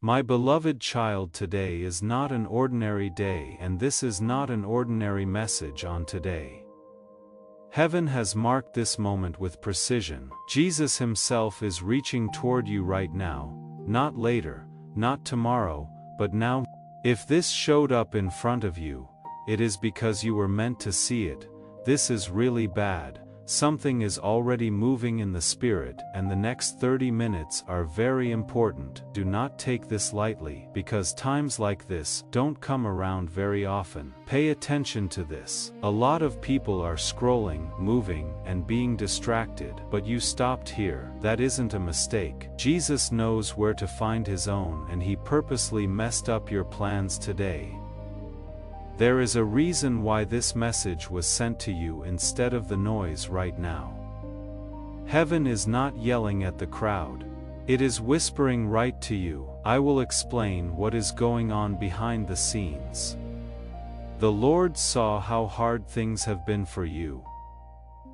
My beloved child, today is not an ordinary day, and this is not an ordinary message on today. Heaven has marked this moment with precision. Jesus himself is reaching toward you right now, not later, not tomorrow, but now. If this showed up in front of you, it is because you were meant to see it. This is really bad. Something is already moving in the spirit, and the next 30 minutes are very important. Do not take this lightly, because times like this don't come around very often. Pay attention to this. A lot of people are scrolling, moving, and being distracted, but you stopped here. That isn't a mistake. Jesus knows where to find his own, and he purposely messed up your plans today. There is a reason why this message was sent to you instead of the noise right now. Heaven is not yelling at the crowd. It is whispering right to you. I will explain what is going on behind the scenes. The Lord saw how hard things have been for you.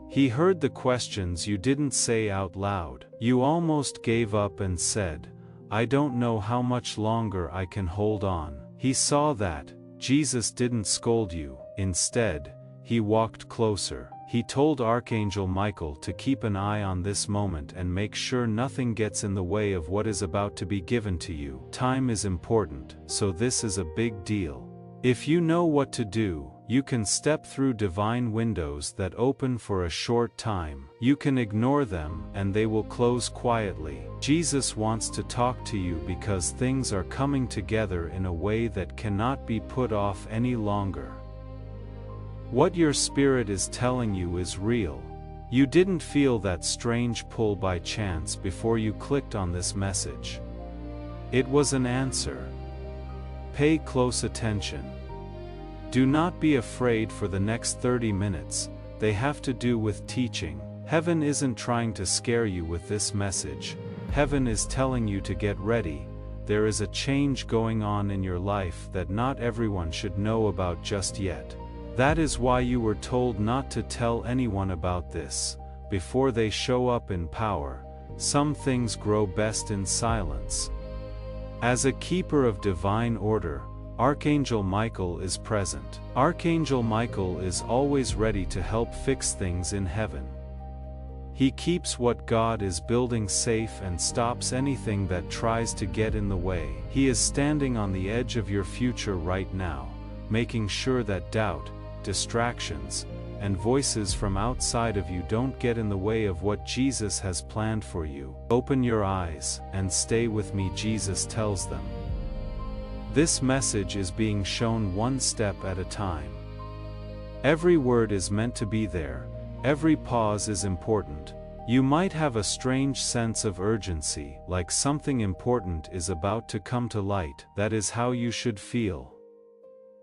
He heard the questions you didn't say out loud. You almost gave up and said, "I don't know how much longer I can hold on." He saw that. Jesus didn't scold you. Instead, he walked closer. He told Archangel Michael to keep an eye on this moment and make sure nothing gets in the way of what is about to be given to you. Time is important, so this is a big deal. If you know what to do, you can step through divine windows that open for a short time. You can ignore them, and they will close quietly. Jesus wants to talk to you because things are coming together in a way that cannot be put off any longer. What your spirit is telling you is real. You didn't feel that strange pull by chance before you clicked on this message. It was an answer. Pay close attention. Do not be afraid for the next 30 minutes, they have to do with teaching. Heaven isn't trying to scare you with this message. Heaven is telling you to get ready. There is a change going on in your life that not everyone should know about just yet. That is why you were told not to tell anyone about this. Before they show up in power, some things grow best in silence. As a keeper of divine order, Archangel Michael is present. Archangel Michael is always ready to help fix things in heaven. He keeps what God is building safe and stops anything that tries to get in the way. He is standing on the edge of your future right now, making sure that doubt, distractions, and voices from outside of you don't get in the way of what Jesus has planned for you. Open your eyes and stay with me, Jesus tells them. This message is being shown one step at a time. Every word is meant to be there. Every pause is important. You might have a strange sense of urgency, like something important is about to come to light. That is how you should feel.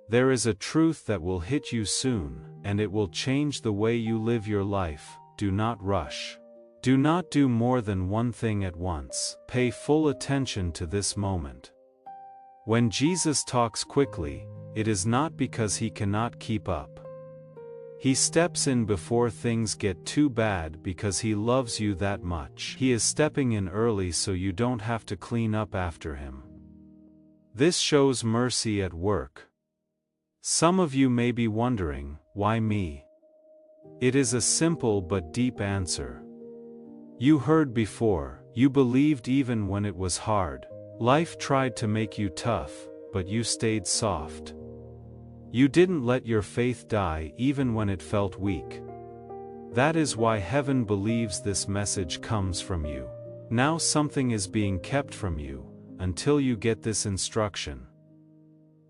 There is a truth that will hit you soon, and it will change the way you live your life. Do not rush. Do not do more than one thing at once. Pay full attention to this moment. When Jesus talks quickly, it is not because he cannot keep up. He steps in before things get too bad because he loves you that much. He is stepping in early so you don't have to clean up after him. This shows mercy at work. Some of you may be wondering, why me? It is a simple but deep answer. You heard before, you believed even when it was hard. Life tried to make you tough, but you stayed soft. You didn't let your faith die even when it felt weak. That is why heaven believes this message comes from you. Now something is being kept from you, until you get this instruction.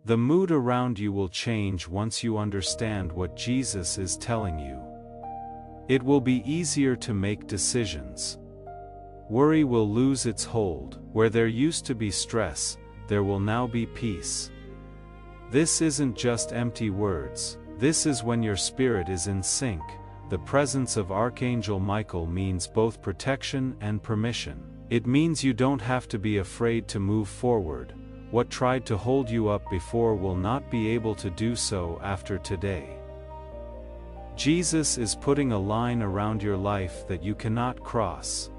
The mood around you will change once you understand what Jesus is telling you. It will be easier to make decisions. Worry will lose its hold. Where there used to be stress, there will now be peace. This isn't just empty words. This is when your spirit is in sync. The presence of Archangel Michael means both protection and permission. It means you don't have to be afraid to move forward. What tried to hold you up before will not be able to do so after today. Jesus is putting a line around your life that you cannot cross.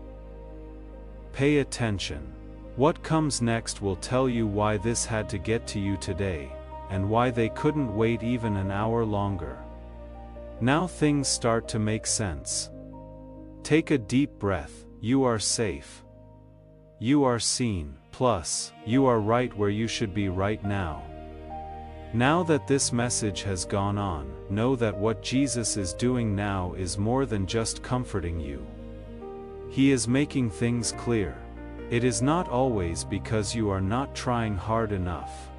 Pay attention. What comes next will tell you why this had to get to you today, and why they couldn't wait even an hour longer. Now things start to make sense. Take a deep breath. You are safe. You are seen. Plus, you are right where you should be right now. Now that this message has gone on, know that what Jesus is doing now is more than just comforting you. He is making things clear. It is not always because you are not trying hard enough.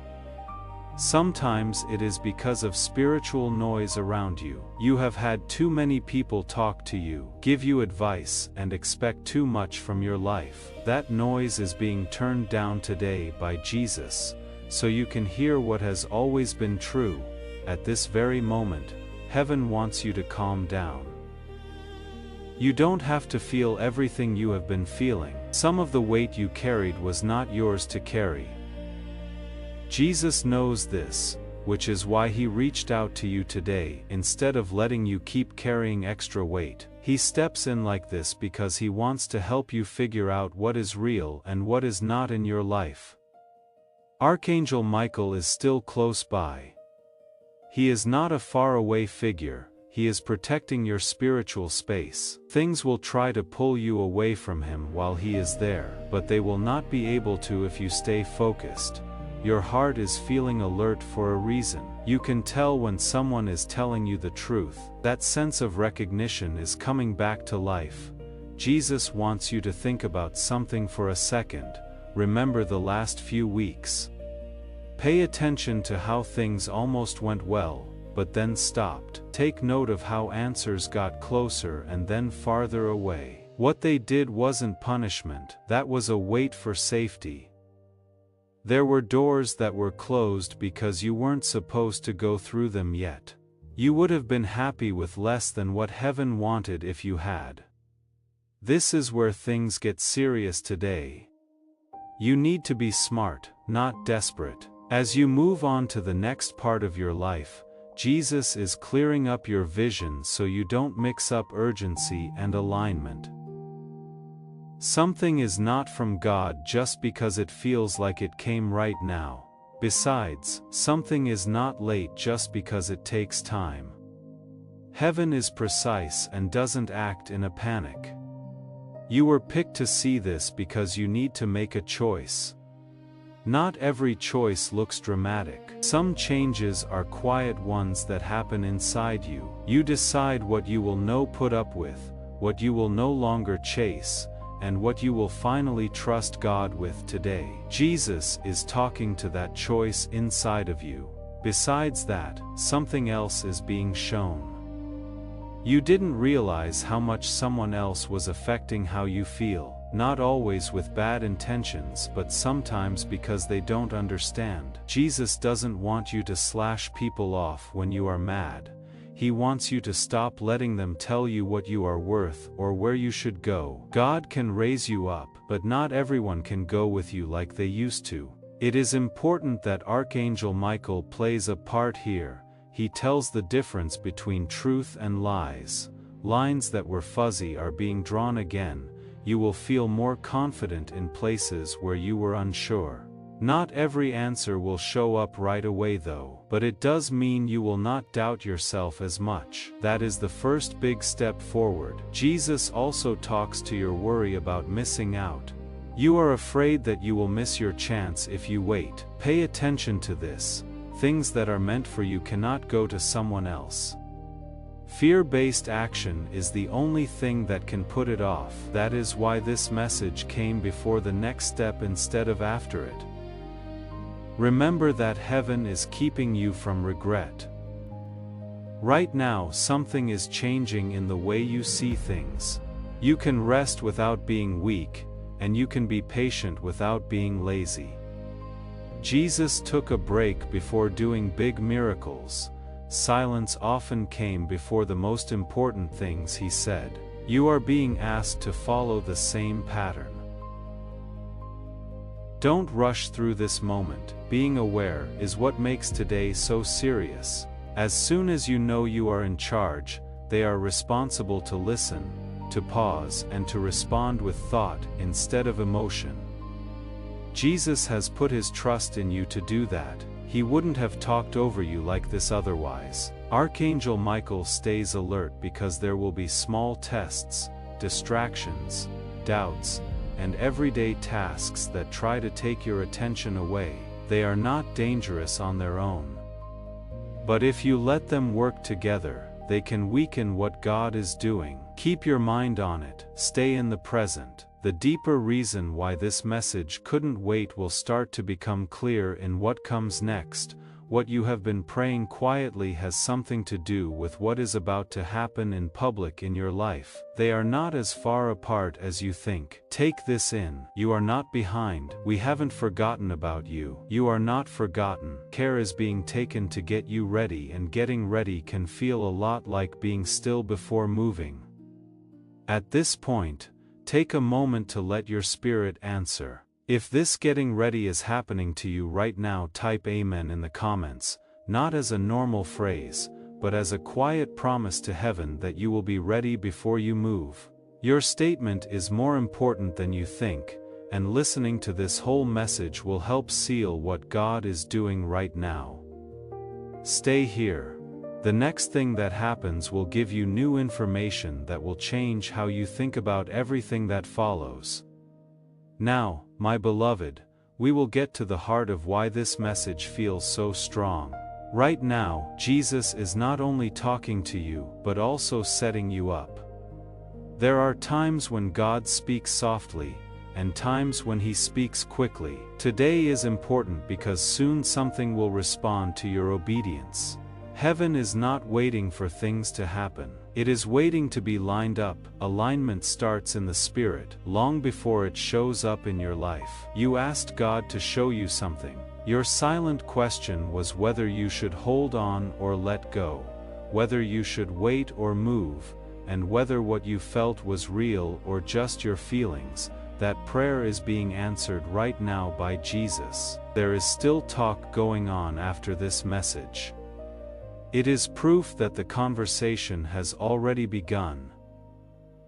Sometimes it is because of spiritual noise around you. You have had too many people talk to you, give you advice, and expect too much from your life. That noise is being turned down today by Jesus, so you can hear what has always been true. At this very moment, heaven wants you to calm down. You don't have to feel everything you have been feeling. Some of the weight you carried was not yours to carry. Jesus knows this, which is why he reached out to you today. Instead of letting you keep carrying extra weight, he steps in like this because he wants to help you figure out what is real and what is not in your life. Archangel Michael is still close by. He is not a faraway figure. He is protecting your spiritual space. Things will try to pull you away from him while he is there, but they will not be able to if you stay focused. Your heart is feeling alert for a reason. You can tell when someone is telling you the truth. That sense of recognition is coming back to life. Jesus wants you to think about something for a second. Remember the last few weeks. Pay attention to how things almost went well, but then stopped. Take note of how answers got closer and then farther away. What they did wasn't punishment. That was a wait for safety. There were doors that were closed because you weren't supposed to go through them yet. You would have been happy with less than what heaven wanted if you had. This is where things get serious today. You need to be smart, not desperate. As you move on to the next part of your life, Jesus is clearing up your vision so you don't mix up urgency and alignment. Something is not from God just because it feels like it came right now. Besides, something is not late just because it takes time. Heaven is precise and doesn't act in a panic. You were picked to see this because you need to make a choice. Not every choice looks dramatic. Some changes are quiet ones that happen inside you. You decide what you will put up with, what you will no longer chase, and what you will finally trust God with today. Jesus is talking to that choice inside of you. Besides that, something else is being shown. You didn't realize how much someone else was affecting how you feel, not always with bad intentions but sometimes because they don't understand. Jesus doesn't want you to slash people off when you are mad. He wants you to stop letting them tell you what you are worth or where you should go. God can raise you up, but not everyone can go with you like they used to. It is important that Archangel Michael plays a part here. He tells the difference between truth and lies. Lines that were fuzzy are being drawn again. You will feel more confident in places where you were unsure. Not every answer will show up right away though, but it does mean you will not doubt yourself as much. That is the first big step forward. Jesus also talks to your worry about missing out. You are afraid that you will miss your chance if you wait. Pay attention to this. Things that are meant for you cannot go to someone else. Fear-based action is the only thing that can put it off. That is why this message came before the next step instead of after it. Remember that heaven is keeping you from regret. Right now something is changing in the way you see things. You can rest without being weak, and you can be patient without being lazy. Jesus took a break before doing big miracles. Silence often came before the most important things he said. You are being asked to follow the same pattern. Don't rush through this moment. Being aware is what makes today so serious. As soon as you know you are in charge, they are responsible to listen, to pause, and to respond with thought instead of emotion. Jesus has put his trust in you to do that. He wouldn't have talked over you like this otherwise. Archangel Michael stays alert because there will be small tests, distractions, doubts, and everyday tasks that try to take your attention away. They are not dangerous on their own. But if you let them work together, they can weaken what God is doing. Keep your mind on it. Stay in the present. The deeper reason why this message couldn't wait will start to become clear in what comes next. What you have been praying quietly has something to do with what is about to happen in public in your life. They are not as far apart as you think. Take this in. You are not behind. We haven't forgotten about you. You are not forgotten. Care is being taken to get you ready, and getting ready can feel a lot like being still before moving. At this point, take a moment to let your spirit answer. If this getting ready is happening to you right now, type Amen in the comments, not as a normal phrase, but as a quiet promise to heaven that you will be ready before you move. Your statement is more important than you think, and listening to this whole message will help seal what God is doing right now. Stay here. The next thing that happens will give you new information that will change how you think about everything that follows. Now, my beloved, we will get to the heart of why this message feels so strong. Right now, Jesus is not only talking to you, but also setting you up. There are times when God speaks softly, and times when he speaks quickly. Today is important because soon something will respond to your obedience. Heaven is not waiting for things to happen. It is waiting to be lined up. Alignment starts in the spirit, long before it shows up in your life. You asked God to show you something. Your silent question was whether you should hold on or let go, whether you should wait or move, and whether what you felt was real or just your feelings. That prayer is being answered right now by Jesus. There is still talk going on after this message. It is proof that the conversation has already begun.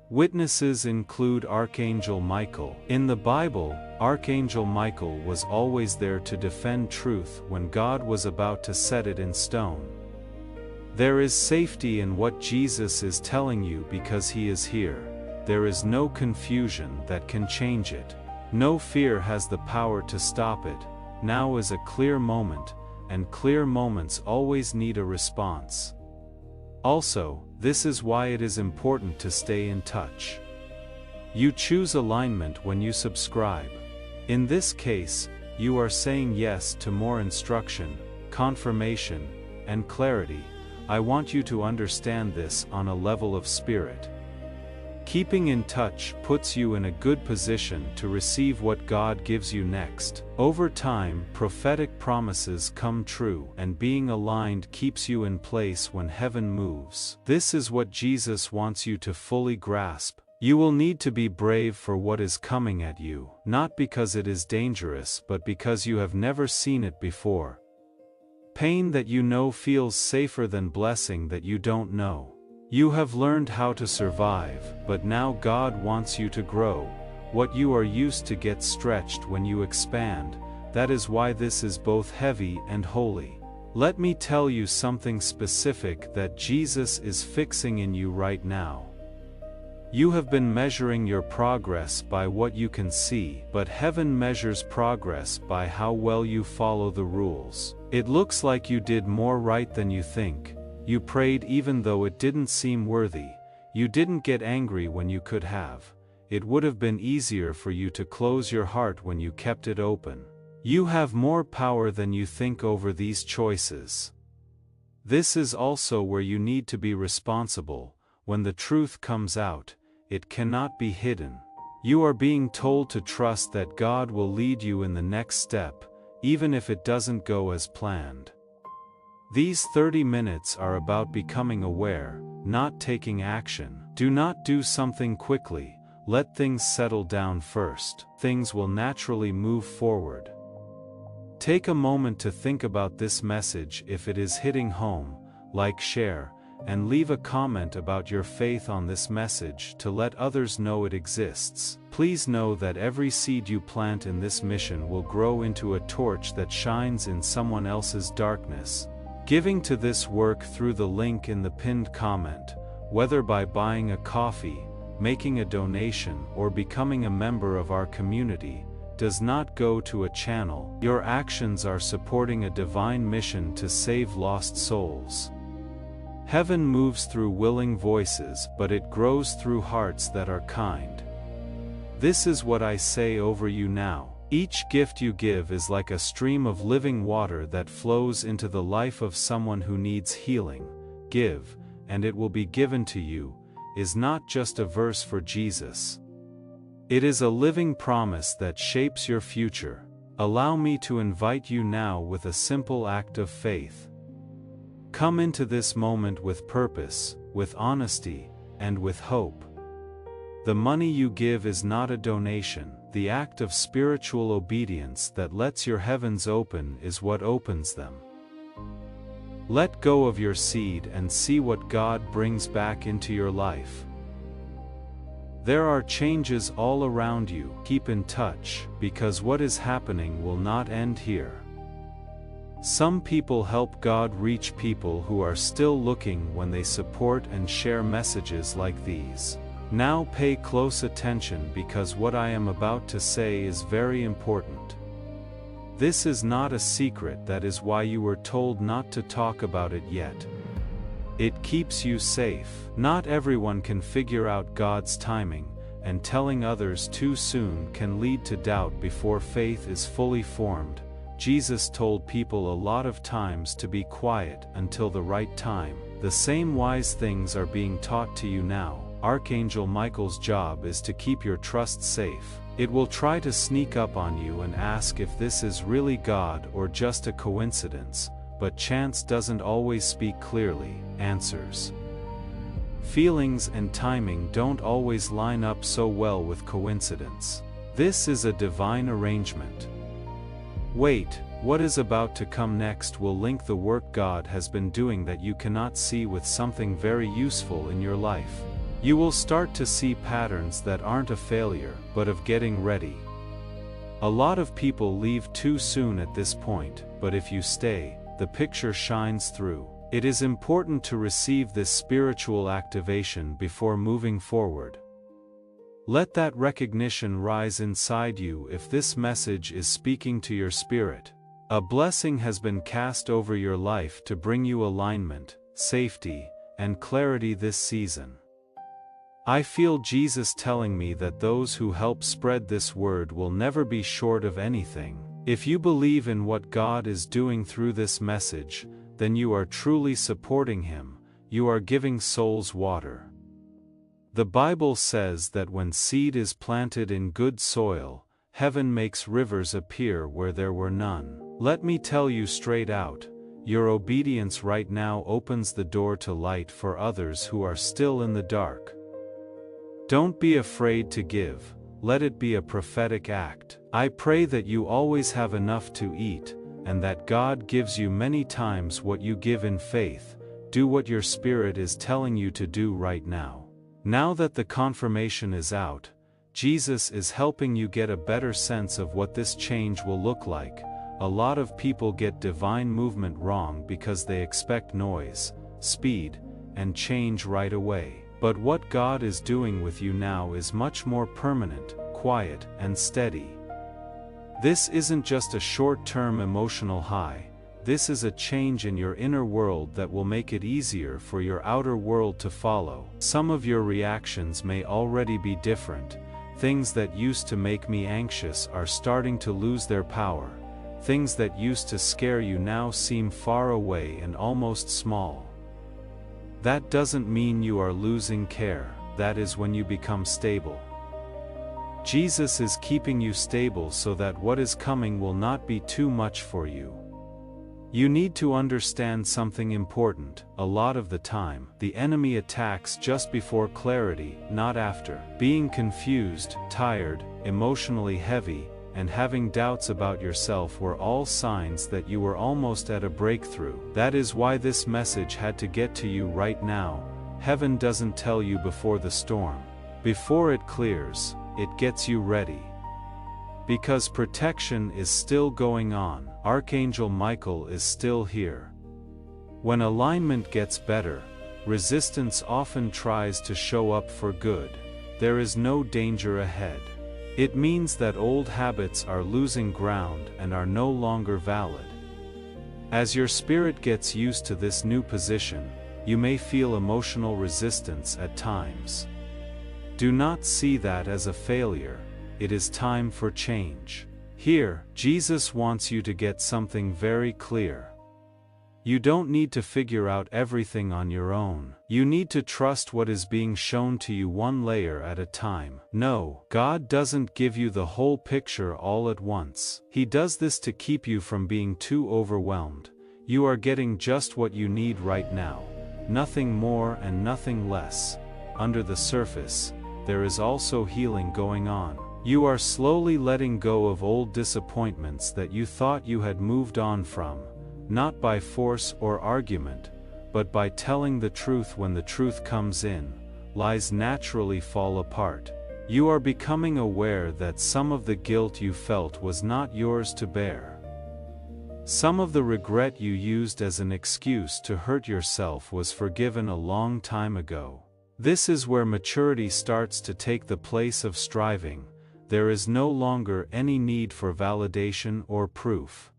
Witnesses include Archangel Michael. In the Bible, Archangel Michael was always there to defend truth when God was about to set it in stone. There is safety in what Jesus is telling you because he is here. There is no confusion that can change it. No fear has the power to stop it. Now is a clear moment, and clear moments always need a response. Also, this is why it is important to stay in touch. You choose alignment when you subscribe. In this case, you are saying yes to more instruction, confirmation, and clarity. I want you to understand this on a level of spirit. Keeping in touch puts you in a good position to receive what God gives you next. Over time, prophetic promises come true, and being aligned keeps you in place when heaven moves. This is what Jesus wants you to fully grasp. You will need to be brave for what is coming at you, not because it is dangerous but because you have never seen it before. Pain that you know feels safer than blessing that you don't know. You have learned how to survive, but now God wants you to grow. What you are used to gets stretched when you expand. That is why this is both heavy and holy. Let me tell you something specific that Jesus is fixing in you right now. You have been measuring your progress by what you can see, but heaven measures progress by how well you follow the rules. It looks like you did more right than you think. You prayed even though it didn't seem worthy. You didn't get angry when you could have. It would have been easier for you to close your heart when you kept it open. You have more power than you think over these choices. This is also where you need to be responsible. When the truth comes out, it cannot be hidden. You are being told to trust that God will lead you in the next step, even if it doesn't go as planned. These 30 minutes are about becoming aware, not taking action. Do not do something quickly. Let things settle down first. Things will naturally move forward. Take a moment to think about this message. If it is hitting home, like, share, and leave a comment about your faith on this message to let others know it exists. Please know that every seed you plant in this mission will grow into a torch that shines in someone else's darkness. Giving to this work through the link in the pinned comment, whether by buying a coffee, making a donation, or becoming a member of our community, does not go to a channel. Your actions are supporting a divine mission to save lost souls. Heaven moves through willing voices, but it grows through hearts that are kind. This is what I say over you now. Each gift you give is like a stream of living water that flows into the life of someone who needs healing. Give, and it will be given to you, is not just a verse for Jesus. It is a living promise that shapes your future. Allow me to invite you now with a simple act of faith. Come into this moment with purpose, with honesty, and with hope. The money you give is not a donation. The act of spiritual obedience that lets your heavens open is what opens them. Let go of your seed and see what God brings back into your life. There are changes all around you. Keep in touch, because what is happening will not end here. Some people help God reach people who are still looking when they support and share messages like these. Now pay close attention, because what I am about to say is very important. This is not a secret, that is why you were told not to talk about it yet. It keeps you safe. Not everyone can figure out God's timing, and telling others too soon can lead to doubt before faith is fully formed. Jesus told people a lot of times to be quiet until the right time. The same wise things are being taught to you now. Archangel Michael's job is to keep your trust safe. It will try to sneak up on you and ask if this is really God or just a coincidence, but chance doesn't always speak clearly. Answers. Feelings and timing don't always line up so well with coincidence. This is a divine arrangement. Wait, what is about to come next will link the work God has been doing that you cannot see with something very useful in your life. You will start to see patterns that aren't a failure, but of getting ready. A lot of people leave too soon at this point, but if you stay, the picture shines through. It is important to receive this spiritual activation before moving forward. Let that recognition rise inside you if this message is speaking to your spirit. A blessing has been cast over your life to bring you alignment, safety, and clarity this season. I feel Jesus telling me that those who help spread this word will never be short of anything. If you believe in what God is doing through this message, then you are truly supporting Him. You are giving souls water. The Bible says that when seed is planted in good soil, heaven makes rivers appear where there were none. Let me tell you straight out, your obedience right now opens the door to light for others who are still in the dark. Don't be afraid to give. Let it be a prophetic act. I pray that you always have enough to eat, and that God gives you many times what you give in faith. Do what your spirit is telling you to do right now. Now that the confirmation is out, Jesus is helping you get a better sense of what this change will look like. A lot of people get divine movement wrong because they expect noise, speed, and change right away. But what God is doing with you now is much more permanent, quiet, and steady. This isn't just a short-term emotional high. This is a change in your inner world that will make it easier for your outer world to follow. Some of your reactions may already be different. Things that used to make me anxious are starting to lose their power. Things that used to scare you now seem far away and almost small. That doesn't mean you are losing care. That is when you become stable. Jesus is keeping you stable so that what is coming will not be too much for you. You need to understand something important. A lot of the time, the enemy attacks just before clarity, not after. Being confused, tired, emotionally heavy, and having doubts about yourself were all signs that you were almost at a breakthrough. That is why this message had to get to you right now. Heaven doesn't tell you before the storm. Before it clears, it gets you ready. Because protection is still going on, Archangel Michael is still here. When alignment gets better, resistance often tries to show up for good. There is no danger ahead. It means that old habits are losing ground and are no longer valid. As your spirit gets used to this new position, you may feel emotional resistance at times. Do not see that as a failure. It is time for change. Here, Jesus wants you to get something very clear. You don't need to figure out everything on your own. You need to trust what is being shown to you one layer at a time. No, God doesn't give you the whole picture all at once. He does this to keep you from being too overwhelmed. You are getting just what you need right now. Nothing more and nothing less. Under the surface, there is also healing going on. You are slowly letting go of old disappointments that you thought you had moved on from. Not by force or argument, but by telling the truth. When the truth comes in, lies naturally fall apart. You are becoming aware that some of the guilt you felt was not yours to bear. Some of the regret you used as an excuse to hurt yourself was forgiven a long time ago. This is where maturity starts to take the place of striving. There is no longer any need for validation or proof.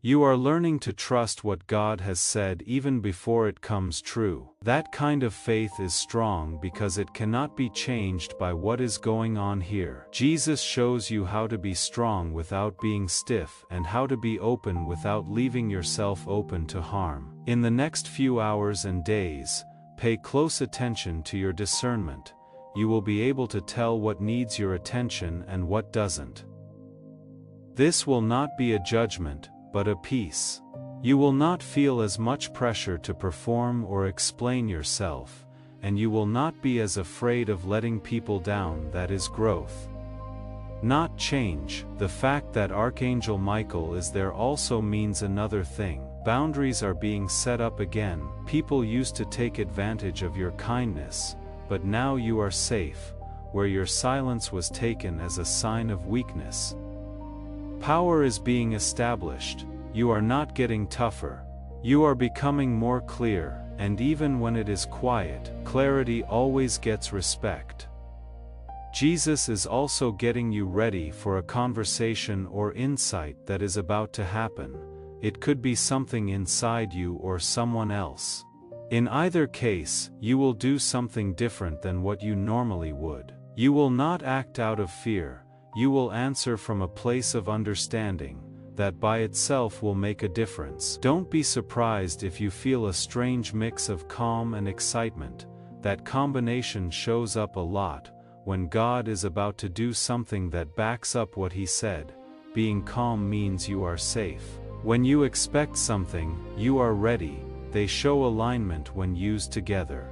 You are learning to trust what God has said even before it comes true. That kind of faith is strong because it cannot be changed by what is going on here. Jesus shows you how to be strong without being stiff and how to be open without leaving yourself open to harm. In the next few hours and days, pay close attention to your discernment. You will be able to tell what needs your attention and what doesn't. This will not be a judgment, but a peace. You will not feel as much pressure to perform or explain yourself, and you will not be as afraid of letting people down. That is growth, not change. The fact that Archangel Michael is there also means another thing. Boundaries are being set up again. People used to take advantage of your kindness, but now you are safe, where your silence was taken as a sign of weakness. Power is being established. You are not getting tougher. You are becoming more clear, and even when it is quiet, clarity always gets respect. Jesus is also getting you ready for a conversation or insight that is about to happen. It could be something inside you or someone else. In either case, you will do something different than what you normally would. You will not act out of fear. You will answer from a place of understanding. That by itself will make a difference. Don't be surprised if you feel a strange mix of calm and excitement. That combination shows up a lot when God is about to do something that backs up what He said. Being calm means you are safe. When you expect something, you are ready. They show alignment when used together.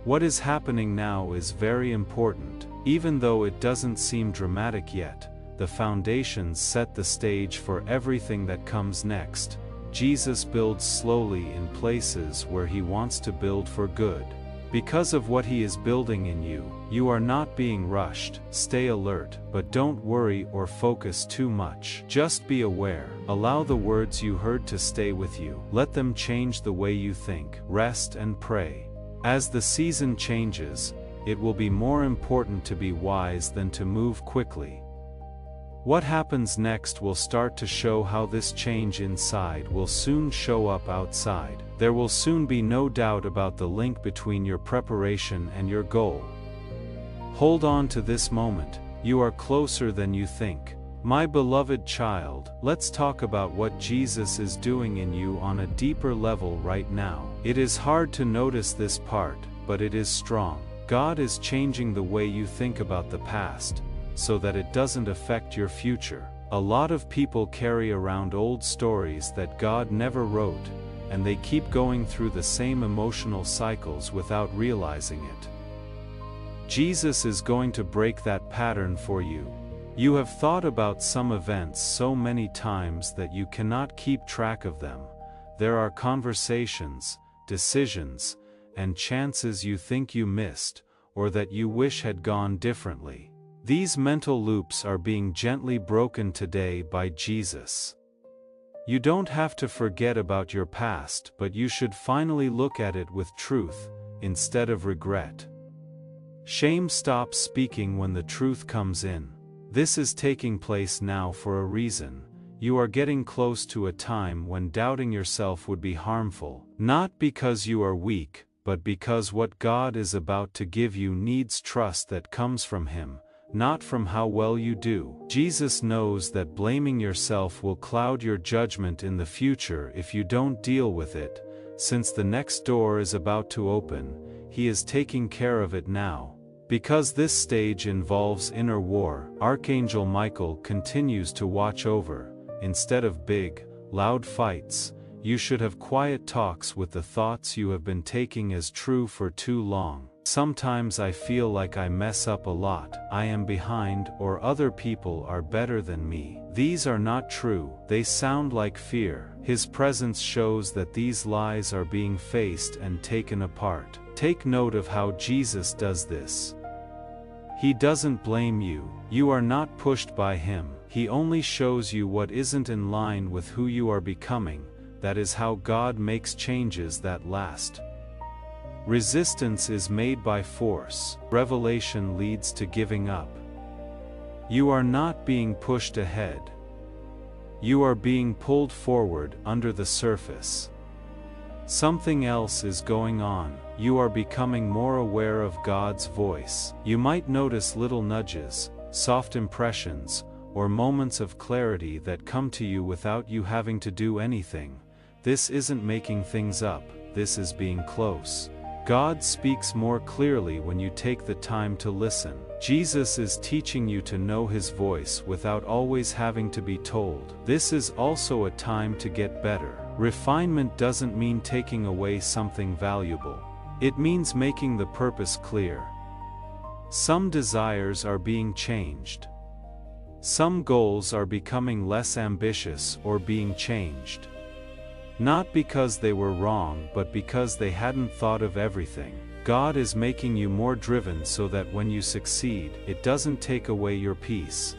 What is happening now is very important. Even though it doesn't seem dramatic yet, the foundations set the stage for everything that comes next. Jesus builds slowly in places where He wants to build for good. Because of what He is building in you, you are not being rushed. Stay alert, but don't worry or focus too much. Just be aware. Allow the words you heard to stay with you. Let them change the way you think. Rest and pray. As the season changes, it will be more important to be wise than to move quickly. What happens next will start to show how this change inside will soon show up outside. There will soon be no doubt about the link between your preparation and your goal. Hold on to this moment. You are closer than you think. My beloved child, let's talk about what Jesus is doing in you on a deeper level right now. It is hard to notice this part, but it is strong. God is changing the way you think about the past, so that it doesn't affect your future. A lot of people carry around old stories that God never wrote, and they keep going through the same emotional cycles without realizing it. Jesus is going to break that pattern for you. You have thought about some events so many times that you cannot keep track of them. There are conversations, decisions, and chances you think you missed, or that you wish had gone differently. These mental loops are being gently broken today by Jesus. You don't have to forget about your past, but you should finally look at it with truth, instead of regret. Shame stops speaking when the truth comes in. This is taking place now for a reason. You are getting close to a time when doubting yourself would be harmful, not because you are weak, but because what God is about to give you needs trust that comes from Him, not from how well you do. Jesus knows that blaming yourself will cloud your judgment in the future if you don't deal with it. Since the next door is about to open, He is taking care of it now. Because this stage involves inner war, Archangel Michael continues to watch over. Instead of big, loud fights, you should have quiet talks with the thoughts you have been taking as true for too long. Sometimes I feel like I mess up a lot, I am behind, or other people are better than me. These are not true, they sound like fear. His presence shows that these lies are being faced and taken apart. Take note of how Jesus does this. He doesn't blame you, you are not pushed by Him. He only shows you what isn't in line with who you are becoming. That is how God makes changes that last. Resistance is made by force. Revelation leads to giving up. You are not being pushed ahead. You are being pulled forward under the surface. Something else is going on. You are becoming more aware of God's voice. You might notice little nudges, soft impressions, or moments of clarity that come to you without you having to do anything. This isn't making things up, this is being close. God speaks more clearly when you take the time to listen. Jesus is teaching you to know His voice without always having to be told. This is also a time to get better. Refinement doesn't mean taking away something valuable. It means making the purpose clear. Some desires are being changed. Some goals are becoming less ambitious or being changed. Not because they were wrong, but because they hadn't thought of everything. God is making you more driven so that when you succeed, it doesn't take away your peace.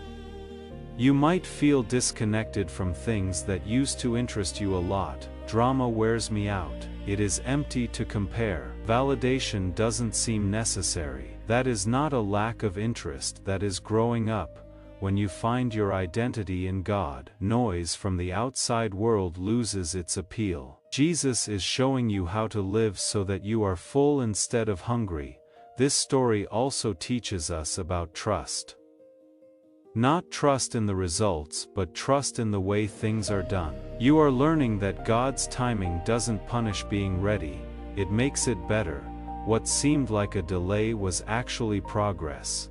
You might feel disconnected from things that used to interest you a lot. Drama wears me out. It is empty to compare. Validation doesn't seem necessary. That is not a lack of interest, that is growing up. When you find your identity in God, noise from the outside world loses its appeal. Jesus is showing you how to live so that you are full instead of hungry. This story also teaches us about trust. Not trust in the results, but trust in the way things are done. You are learning that God's timing doesn't punish being ready, it makes it better. What seemed like a delay was actually progress.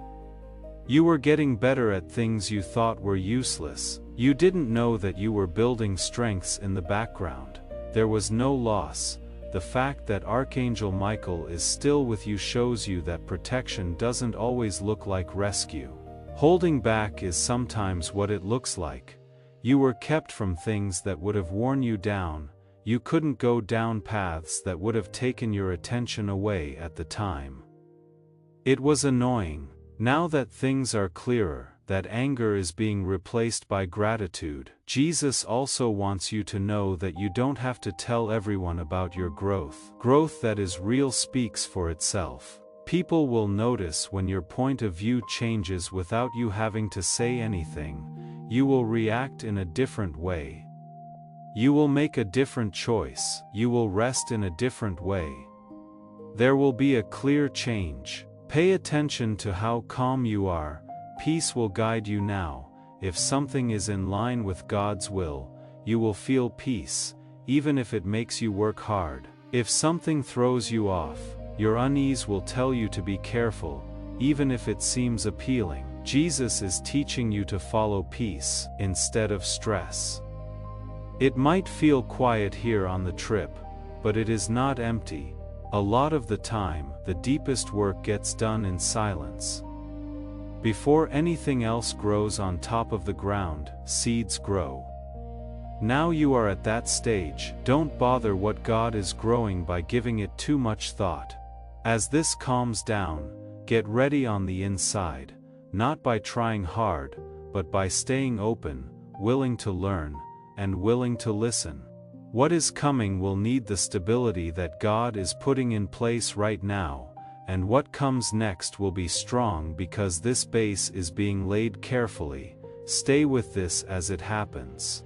You were getting better at things you thought were useless. You didn't know that you were building strengths in the background. There was no loss. The fact that Archangel Michael is still with you shows you that protection doesn't always look like rescue. Holding back is sometimes what it looks like. You were kept from things that would have worn you down. You couldn't go down paths that would have taken your attention away at the time. It was annoying. Now that things are clearer, that anger is being replaced by gratitude. Jesus also wants you to know that you don't have to tell everyone about your growth. Growth that is real speaks for itself. People will notice when your point of view changes without you having to say anything. You will react in a different way. You will make a different choice. You will rest in a different way. There will be a clear change. Pay attention to how calm you are. Peace will guide you now. If something is in line with God's will, you will feel peace, even if it makes you work hard. If something throws you off, your unease will tell you to be careful, even if it seems appealing. Jesus is teaching you to follow peace instead of stress. It might feel quiet here on the trip, but it is not empty. A lot of the time, the deepest work gets done in silence. Before anything else grows on top of the ground, seeds grow. Now you are at that stage. Don't bother what God is growing by giving it too much thought. As this calms down, get ready on the inside, not by trying hard, but by staying open, willing to learn, and willing to listen. What is coming will need the stability that God is putting in place right now, and what comes next will be strong because this base is being laid carefully. Stay with this as it happens.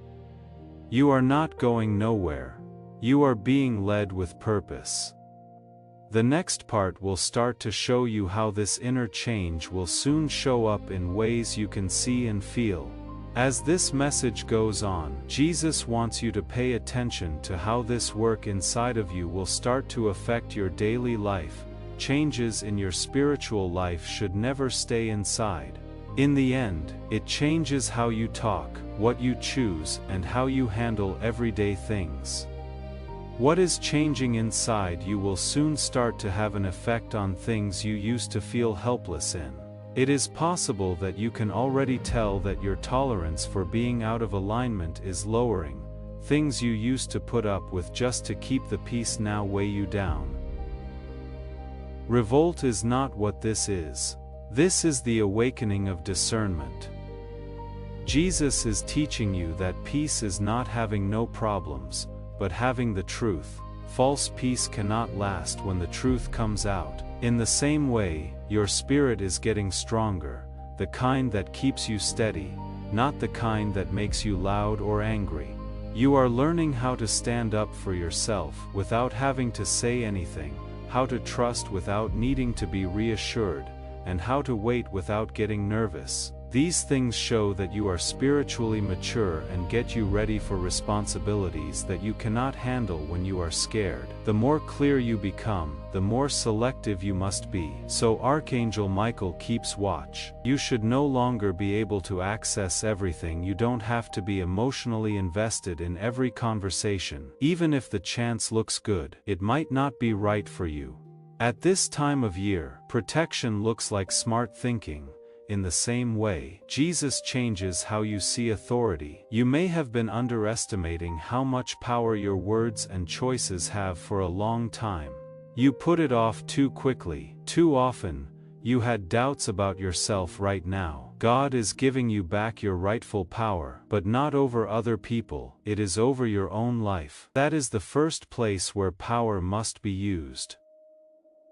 You are not going nowhere. You are being led with purpose. The next part will start to show you how this inner change will soon show up in ways you can see and feel. As this message goes on, Jesus wants you to pay attention to how this work inside of you will start to affect your daily life. Changes in your spiritual life should never stay inside. In the end, it changes how you talk, what you choose, and how you handle everyday things. What is changing inside you will soon start to have an effect on things you used to feel helpless in. It is possible that you can already tell that your tolerance for being out of alignment is lowering. Things you used to put up with just to keep the peace now weigh you down. Revolt is not what this is. This is the awakening of discernment. Jesus is teaching you that peace is not having no problems, but having the truth. False peace cannot last when the truth comes out. In the same way, your spirit is getting stronger, the kind that keeps you steady, not the kind that makes you loud or angry. You are learning how to stand up for yourself without having to say anything, how to trust without needing to be reassured, and how to wait without getting nervous. These things show that you are spiritually mature and get you ready for responsibilities that you cannot handle when you are scared. The more clear you become, the more selective you must be. So Archangel Michael keeps watch. You should no longer be able to access everything. You don't have to be emotionally invested in every conversation. Even if the chance looks good, it might not be right for you. At this time of year, protection looks like smart thinking. In the same way, Jesus changes how you see authority. You may have been underestimating how much power your words and choices have for a long time. You put it off too quickly, too often. You had doubts about yourself. Right now, God is giving you back your rightful power, but not over other people. It is over your own life. That is the first place where power must be used.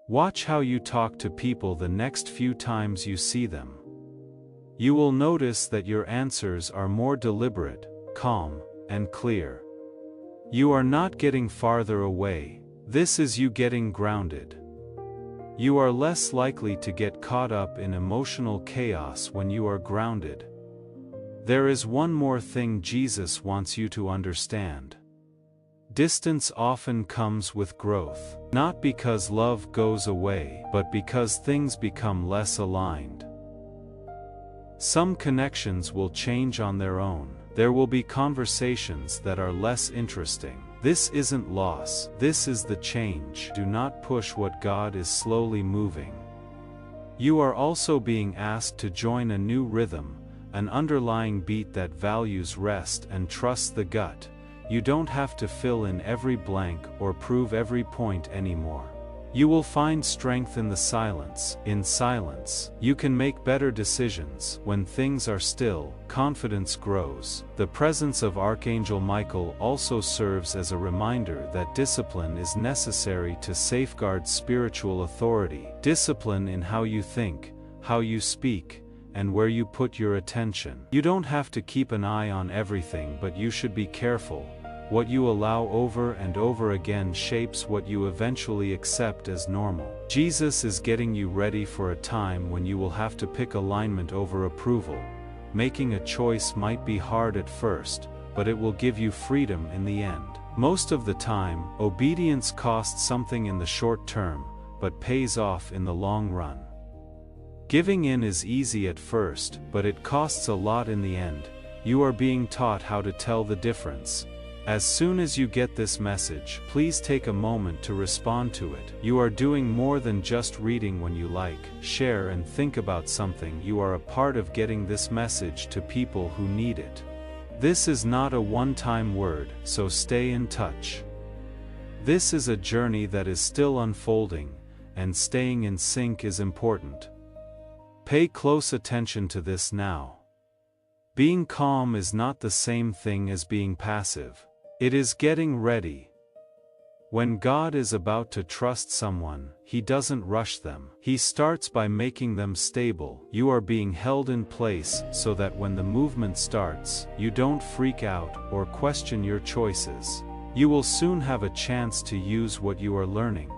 Watch how you talk to people the next few times you see them. You will notice that your answers are more deliberate, calm, and clear. You are not getting farther away. This is you getting grounded. You are less likely to get caught up in emotional chaos when you are grounded. There is one more thing Jesus wants you to understand. Distance often comes with growth, not because love goes away, but because things become less aligned. Some connections will change on their own. There will be conversations that are less interesting. This isn't loss, this is the change. Do not push what God is slowly moving. You are also being asked to join a new rhythm, an underlying beat that values rest and trusts the gut. You don't have to fill in every blank or prove every point anymore. You will find strength in the silence. In silence, you can make better decisions. When things are still, confidence grows. The presence of Archangel Michael also serves as a reminder that discipline is necessary to safeguard spiritual authority. Discipline in how you think, how you speak, and where you put your attention. You don't have to keep an eye on everything, but you should be careful. What you allow over and over again shapes what you eventually accept as normal. Jesus is getting you ready for a time when you will have to pick alignment over approval. Making a choice might be hard at first, but it will give you freedom in the end. Most of the time, obedience costs something in the short term, but pays off in the long run. Giving in is easy at first, but it costs a lot in the end. You are being taught how to tell the difference. As soon as you get this message, please take a moment to respond to it. You are doing more than just reading. When you like, share and think about something, you are a part of getting this message to people who need it. This is not a one-time word, so stay in touch. This is a journey that is still unfolding, and staying in sync is important. Pay close attention to this now. Being calm is not the same thing as being passive. It is getting ready. When God is about to trust someone, He doesn't rush them. He starts by making them stable. You are being held in place so that when the movement starts, you don't freak out or question your choices. You will soon have a chance to use what you are learning.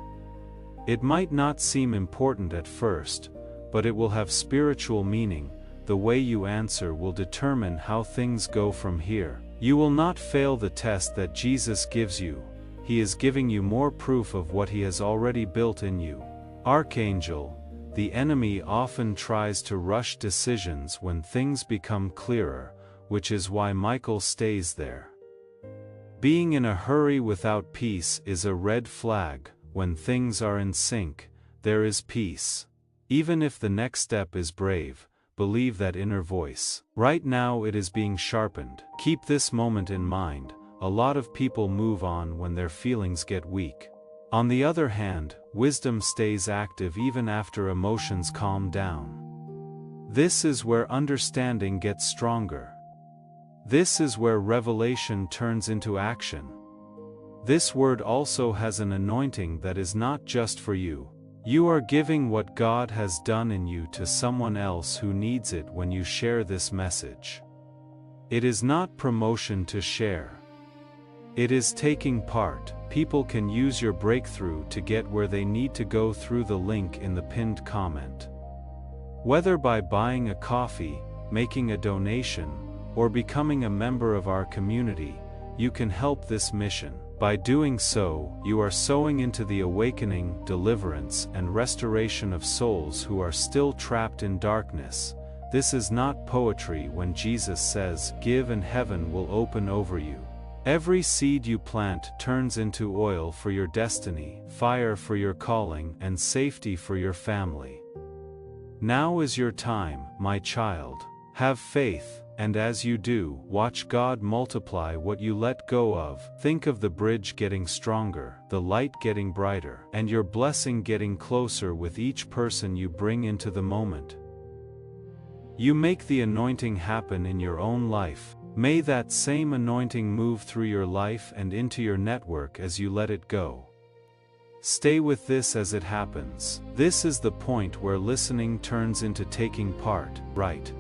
It might not seem important at first, but it will have spiritual meaning. The way you answer will determine how things go from here. You will not fail the test that Jesus gives you. He is giving you more proof of what He has already built in you. Archangel, the enemy often tries to rush decisions when things become clearer, which is why Michael stays there. Being in a hurry without peace is a red flag. When things are in sync, there is peace. Even if the next step is brave, believe that inner voice. Right now it is being sharpened. Keep this moment in mind. A lot of people move on when their feelings get weak. On the other hand, wisdom stays active even after emotions calm down. This is where understanding gets stronger. This is where revelation turns into action. This word also has an anointing that is not just for you. You are giving what God has done in you to someone else who needs it when you share this message. It is not promotion to share. It is taking part. People can use your breakthrough to get where they need to go through the link in the pinned comment. Whether by buying a coffee, making a donation, or becoming a member of our community, you can help this mission. By doing so, you are sowing into the awakening, deliverance, and restoration of souls who are still trapped in darkness. This is not poetry when Jesus says, "Give and heaven will open over you." Every seed you plant turns into oil for your destiny, fire for your calling, and safety for your family. Now is your time, my child. Have faith. And as you do, watch God multiply what you let go of. Think of the bridge getting stronger, the light getting brighter, and your blessing getting closer with each person you bring into the moment. You make the anointing happen in your own life. May that same anointing move through your life and into your network as you let it go. Stay with this as it happens. This is the point where listening turns into taking part, right?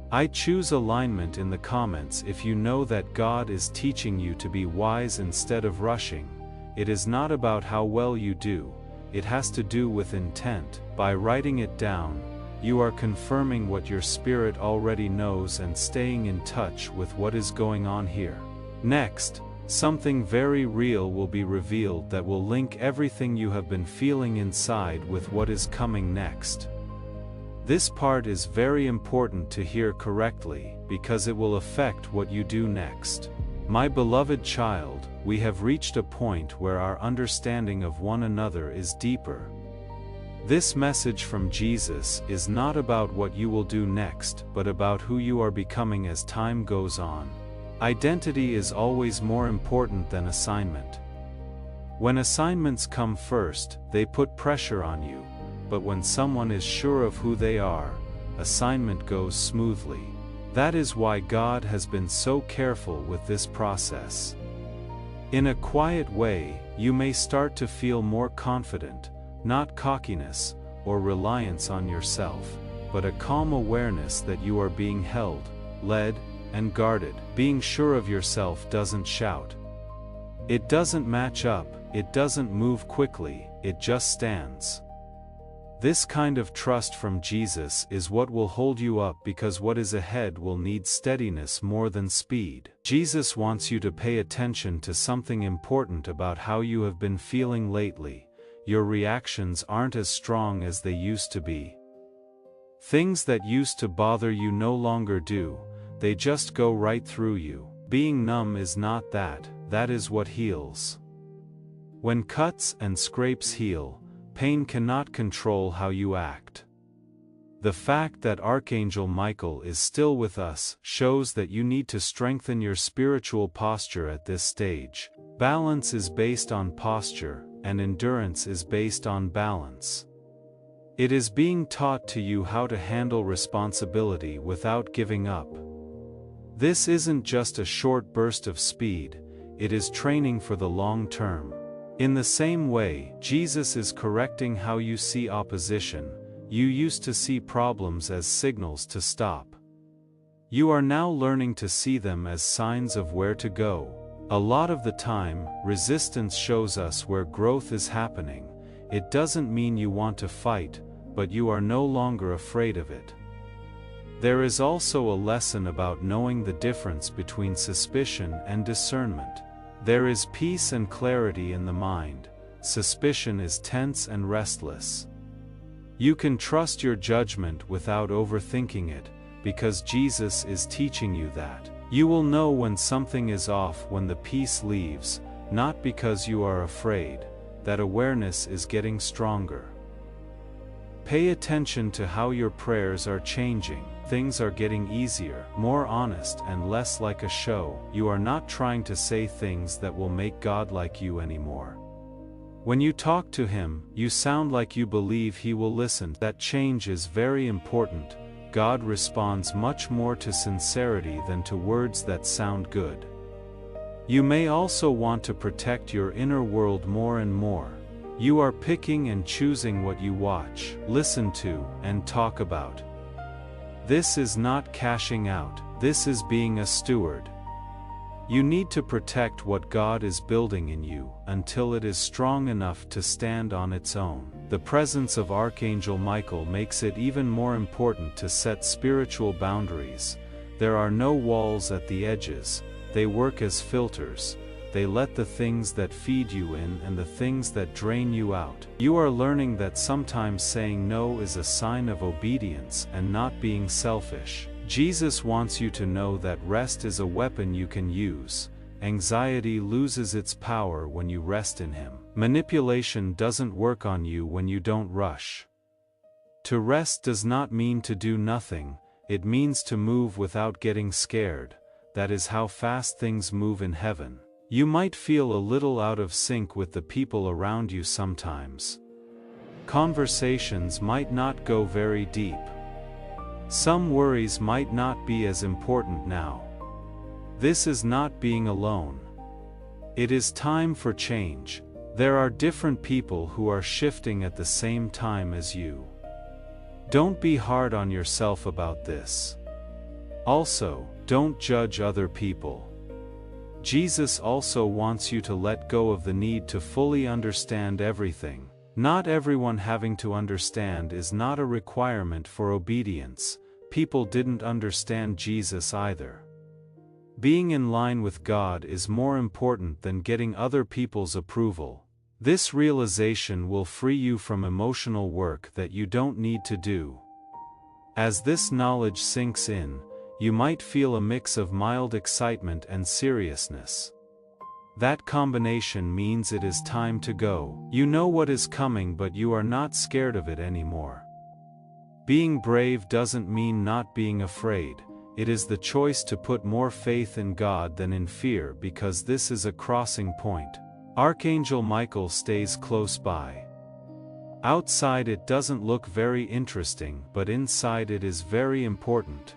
I choose alignment in the comments if you know that God is teaching you to be wise instead of rushing. It is not about how well you do, it has to do with intent. By writing it down, you are confirming what your spirit already knows and staying in touch with what is going on here. Next, something very real will be revealed that will link everything you have been feeling inside with what is coming next. This part is very important to hear correctly, because it will affect what you do next. My beloved child, we have reached a point where our understanding of one another is deeper. This message from Jesus is not about what you will do next, but about who you are becoming as time goes on. Identity is always more important than assignment. When assignments come first, they put pressure on you. But when someone is sure of who they are, assignment goes smoothly. That is why God has been so careful with this process. In a quiet way, you may start to feel more confident, not cockiness or reliance on yourself, but a calm awareness that you are being held, led, and guarded. Being sure of yourself doesn't shout. It doesn't match up, it doesn't move quickly, it just stands. This kind of trust from Jesus is what will hold you up, because what is ahead will need steadiness more than speed. Jesus wants you to pay attention to something important about how you have been feeling lately. Your reactions aren't as strong as they used to be. Things that used to bother you no longer do, they just go right through you. Being numb is not that, that is what heals. When cuts and scrapes heal, pain cannot control how you act. The fact that Archangel Michael is still with us shows that you need to strengthen your spiritual posture at this stage. Balance is based on posture, and endurance is based on balance. It is being taught to you how to handle responsibility without giving up. This isn't just a short burst of speed, it is training for the long term. In the same way, Jesus is correcting how you see opposition. You used to see problems as signals to stop. You are now learning to see them as signs of where to go. A lot of the time, resistance shows us where growth is happening. It doesn't mean you want to fight, but you are no longer afraid of it. There is also a lesson about knowing the difference between suspicion and discernment. There is peace and clarity in the mind. Suspicion is tense and restless. You can trust your judgment without overthinking it, because Jesus is teaching you that. You will know when something is off when the peace leaves, not because you are afraid. That awareness is getting stronger. Pay attention to how your prayers are changing. Things are getting easier, more honest, and less like a show. You are not trying to say things that will make God like you anymore. When you talk to Him, you sound like you believe He will listen. That change is very important. God responds much more to sincerity than to words that sound good. You may also want to protect your inner world more and more. You are picking and choosing what you watch, listen to, and talk about. This is not cashing out, this is being a steward. You need to protect what God is building in you until it is strong enough to stand on its own. The presence of Archangel Michael makes it even more important to set spiritual boundaries. There are no walls at the edges, they work as filters. They let the things that feed you in and the things that drain you out. You are learning that sometimes saying no is a sign of obedience and not being selfish. Jesus wants you to know that rest is a weapon you can use. Anxiety loses its power when you rest in Him. Manipulation doesn't work on you when you don't rush. To rest does not mean to do nothing, it means to move without getting scared. That is how fast things move in heaven. You might feel a little out of sync with the people around you sometimes. Conversations might not go very deep. Some worries might not be as important now. This is not being alone. It is time for change. There are different people who are shifting at the same time as you. Don't be hard on yourself about this. Also, don't judge other people. Jesus also wants you to let go of the need to fully understand everything. Not everyone having to understand is not a requirement for obedience. People didn't understand Jesus either. Being in line with God is more important than getting other people's approval. This realization will free you from emotional work that you don't need to do. As this knowledge sinks in, you might feel a mix of mild excitement and seriousness. That combination means it is time to go. You know what is coming, but you are not scared of it anymore. Being brave doesn't mean not being afraid. It is the choice to put more faith in God than in fear, because this is a crossing point. Archangel Michael stays close by. Outside it doesn't look very interesting, but inside it is very important.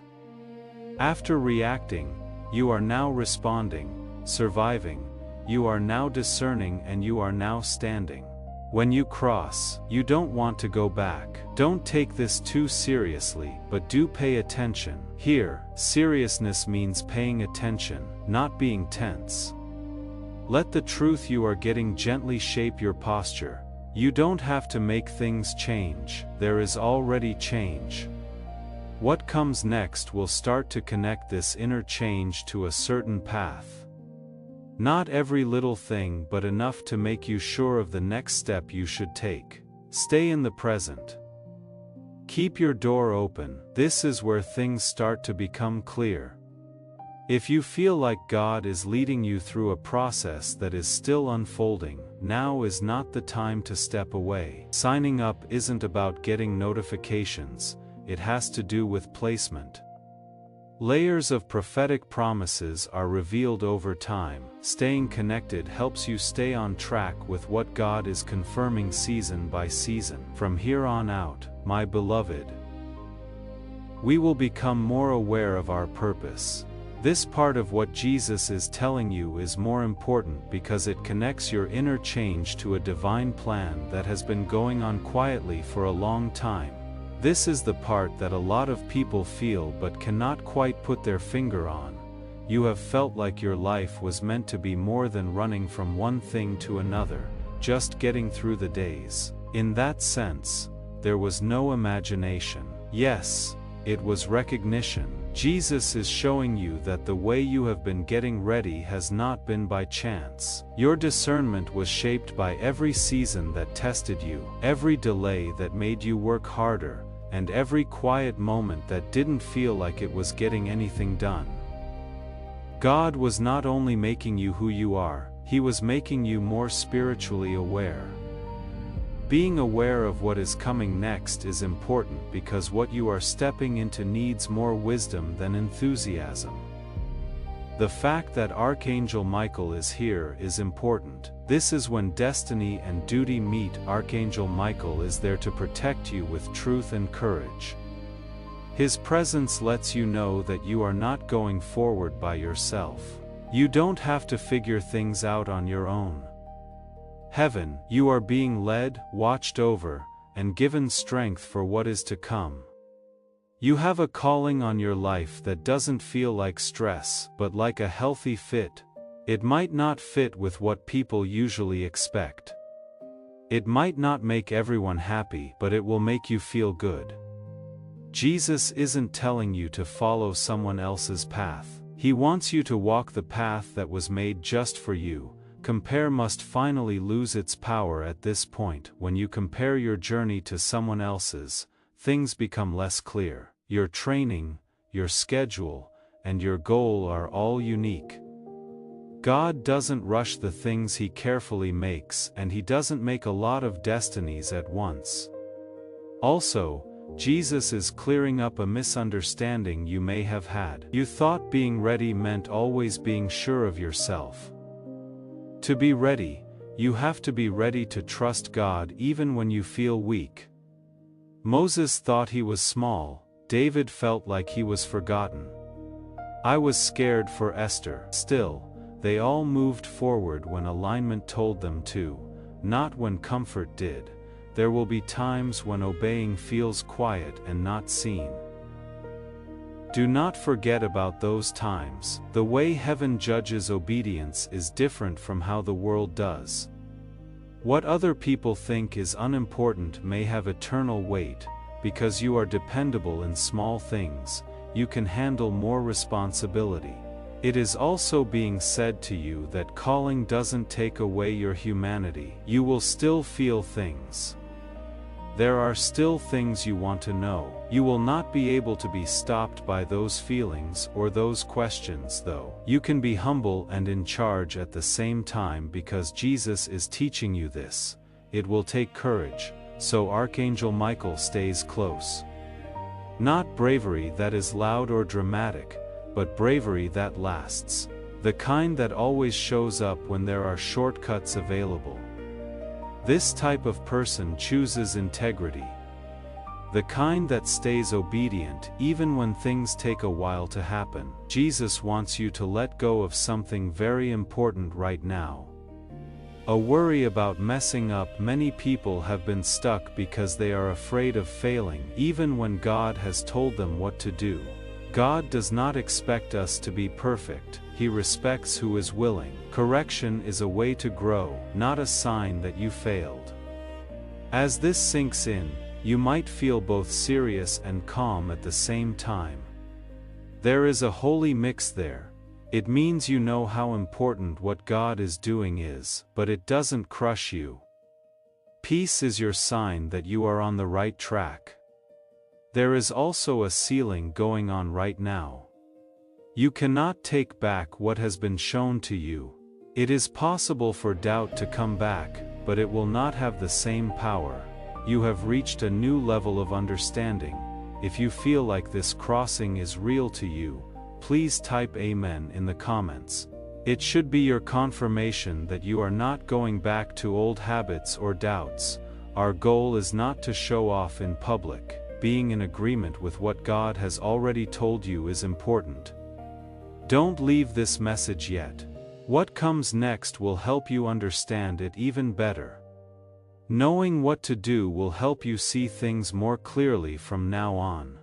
After reacting, you are now responding, surviving, you are now discerning, and you are now standing. When you cross, you don't want to go back. Don't take this too seriously, but do pay attention. Here, seriousness means paying attention, not being tense. Let the truth you are getting gently shape your posture. You don't have to make things change, there is already change. What comes next will start to connect this inner change to a certain path. Not every little thing, but enough to make you sure of the next step you should take. Stay in the present. Keep your door open. This is where things start to become clear. If you feel like God is leading you through a process that is still unfolding, now is not the time to step away. Signing up isn't about getting notifications, it has to do with placement. Layers of prophetic promises are revealed over time. Staying connected helps you stay on track with what God is confirming season by season. From here on out, my beloved, we will become more aware of our purpose. This part of what Jesus is telling you is more important because it connects your inner change to a divine plan that has been going on quietly for a long time. This is the part that a lot of people feel but cannot quite put their finger on. You have felt like your life was meant to be more than running from one thing to another, just getting through the days. In that sense, there was no imagination. Yes, it was recognition. Jesus is showing you that the way you have been getting ready has not been by chance. Your discernment was shaped by every season that tested you, every delay that made you work harder, and every quiet moment that didn't feel like it was getting anything done. God was not only making you who you are, He was making you more spiritually aware. Being aware of what is coming next is important because what you are stepping into needs more wisdom than enthusiasm. The fact that Archangel Michael is here is important. This is when destiny and duty meet. Archangel Michael is there to protect you with truth and courage. His presence lets you know that you are not going forward by yourself. You don't have to figure things out on your own. Heaven, you are being led, watched over, and given strength for what is to come. You have a calling on your life that doesn't feel like stress, but like a healthy fit. It might not fit with what people usually expect. It might not make everyone happy, but it will make you feel good. Jesus isn't telling you to follow someone else's path. He wants you to walk the path that was made just for you. Compare must finally lose its power at this point. When you compare your journey to someone else's, things become less clear. Your training, your schedule, and your goal are all unique. God doesn't rush the things He carefully makes, and He doesn't make a lot of destinies at once. Also, Jesus is clearing up a misunderstanding you may have had. You thought being ready meant always being sure of yourself. To be ready, you have to be ready to trust God even when you feel weak. Moses thought he was small. David felt like he was forgotten. I was scared for Esther. Still, they all moved forward when alignment told them to, not when comfort did. There will be times when obeying feels quiet and not seen. Do not forget about those times. The way heaven judges obedience is different from how the world does. What other people think is unimportant may have eternal weight. Because you are dependable in small things, you can handle more responsibility. It is also being said to you that calling doesn't take away your humanity. You will still feel things. There are still things you want to know. You will not be able to be stopped by those feelings or those questions, though. You can be humble and in charge at the same time because Jesus is teaching you this. It will take courage. So Archangel Michael stays close. Not bravery that is loud or dramatic, but bravery that lasts. The kind that always shows up when there are shortcuts available. This type of person chooses integrity. The kind that stays obedient even when things take a while to happen. Jesus wants you to let go of something very important right now. A worry about messing up. Many people have been stuck because they are afraid of failing, even when God has told them what to do. God does not expect us to be perfect. He respects who is willing. Correction is a way to grow, not a sign that you failed. As this sinks in, you might feel both serious and calm at the same time. There is a holy mix there. It means you know how important what God is doing is, but it doesn't crush you. Peace is your sign that you are on the right track. There is also a sealing going on right now. You cannot take back what has been shown to you. It is possible for doubt to come back, but it will not have the same power. You have reached a new level of understanding. If you feel like this crossing is real to you, please type Amen in the comments. It should be your confirmation that you are not going back to old habits or doubts. Our goal is not to show off in public. Being in agreement with what God has already told you is important. Don't leave this message yet. What comes next will help you understand it even better. Knowing what to do will help you see things more clearly from now on.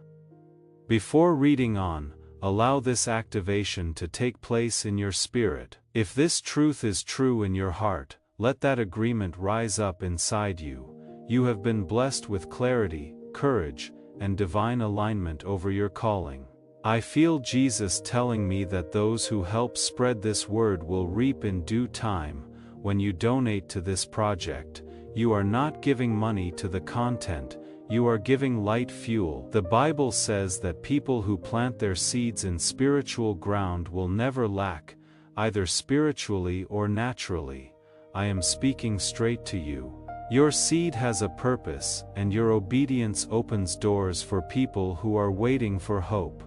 Before reading on, allow this activation to take place in your spirit. If this truth is true in your heart, let that agreement rise up inside you. You have been blessed with clarity, courage, and divine alignment over your calling. I feel Jesus telling me that those who help spread this word will reap in due time. When you donate to this project, you are not giving money to the content, you are giving light fuel. The Bible says that people who plant their seeds in spiritual ground will never lack, either spiritually or naturally. I am speaking straight to you. Your seed has a purpose, and your obedience opens doors for people who are waiting for hope.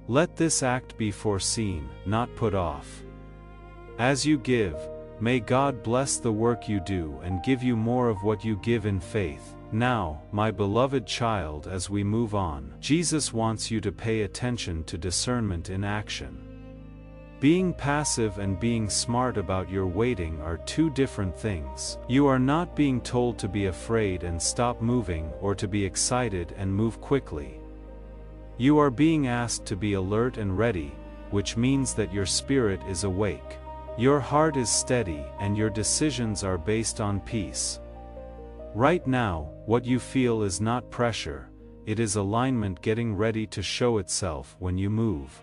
Let this act be foreseen, not put off. As you give, may God bless the work you do and give you more of what you give in faith. Now, my beloved child, as we move on, Jesus wants you to pay attention to discernment in action. Being passive and being smart about your waiting are two different things. You are not being told to be afraid and stop moving or to be excited and move quickly. You are being asked to be alert and ready, which means that your spirit is awake. Your heart is steady and your decisions are based on peace. Right now, what you feel is not pressure, it is alignment getting ready to show itself when you move.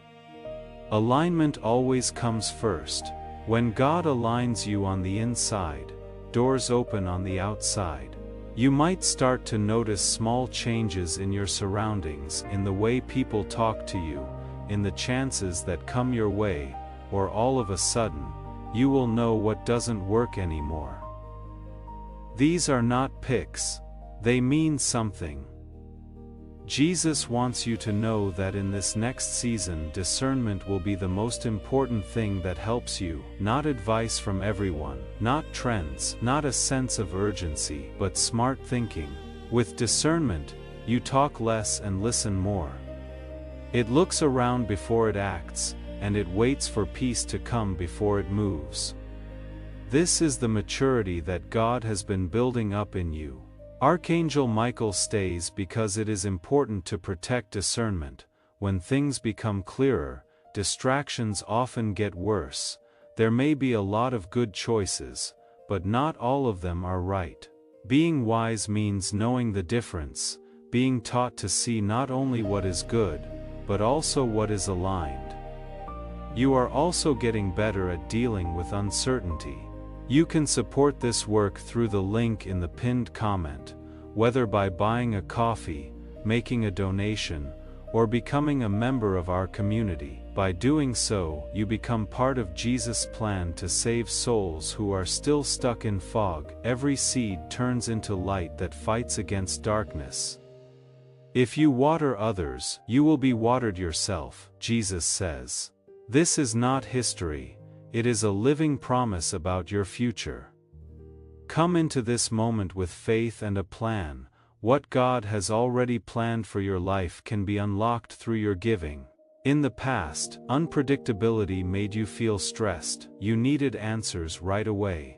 Alignment always comes first. When God aligns you on the inside, doors open on the outside. You might start to notice small changes in your surroundings, in the way people talk to you, in the chances that come your way, or all of a sudden, you will know what doesn't work anymore. These are not picks, they mean something. Jesus wants you to know that in this next season, discernment will be the most important thing that helps you, not advice from everyone, not trends, not a sense of urgency, but smart thinking. With discernment, you talk less and listen more. It looks around before it acts, and it waits for peace to come before it moves. This is the maturity that God has been building up in you. Archangel Michael stays because it is important to protect discernment. When things become clearer, distractions often get worse. There may be a lot of good choices, but not all of them are right. Being wise means knowing the difference, being taught to see not only what is good, but also what is aligned. You are also getting better at dealing with uncertainty. You can support this work through the link in the pinned comment, whether by buying a coffee, making a donation, or becoming a member of our community. By doing so, you become part of Jesus' plan to save souls who are still stuck in fog. Every seed turns into light that fights against darkness. If you water others, you will be watered yourself, Jesus says. This is not history. It is a living promise about your future. Come into this moment with faith and a plan. What God has already planned for your life can be unlocked through your giving. In the past, unpredictability made you feel stressed. You needed answers right away.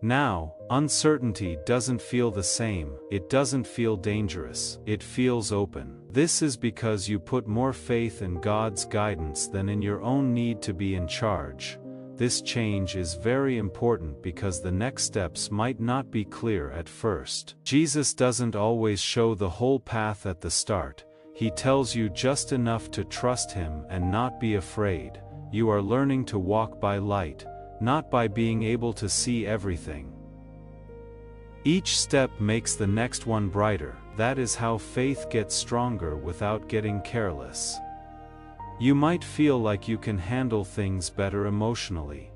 Now, uncertainty doesn't feel the same. It doesn't feel dangerous. It feels open. This is because you put more faith in God's guidance than in your own need to be in charge. This change is very important because the next steps might not be clear at first. Jesus doesn't always show the whole path at the start. He tells you just enough to trust Him and not be afraid. You are learning to walk by light, not by being able to see everything. Each step makes the next one brighter. That is how faith gets stronger without getting careless. You might feel like you can handle things better emotionally.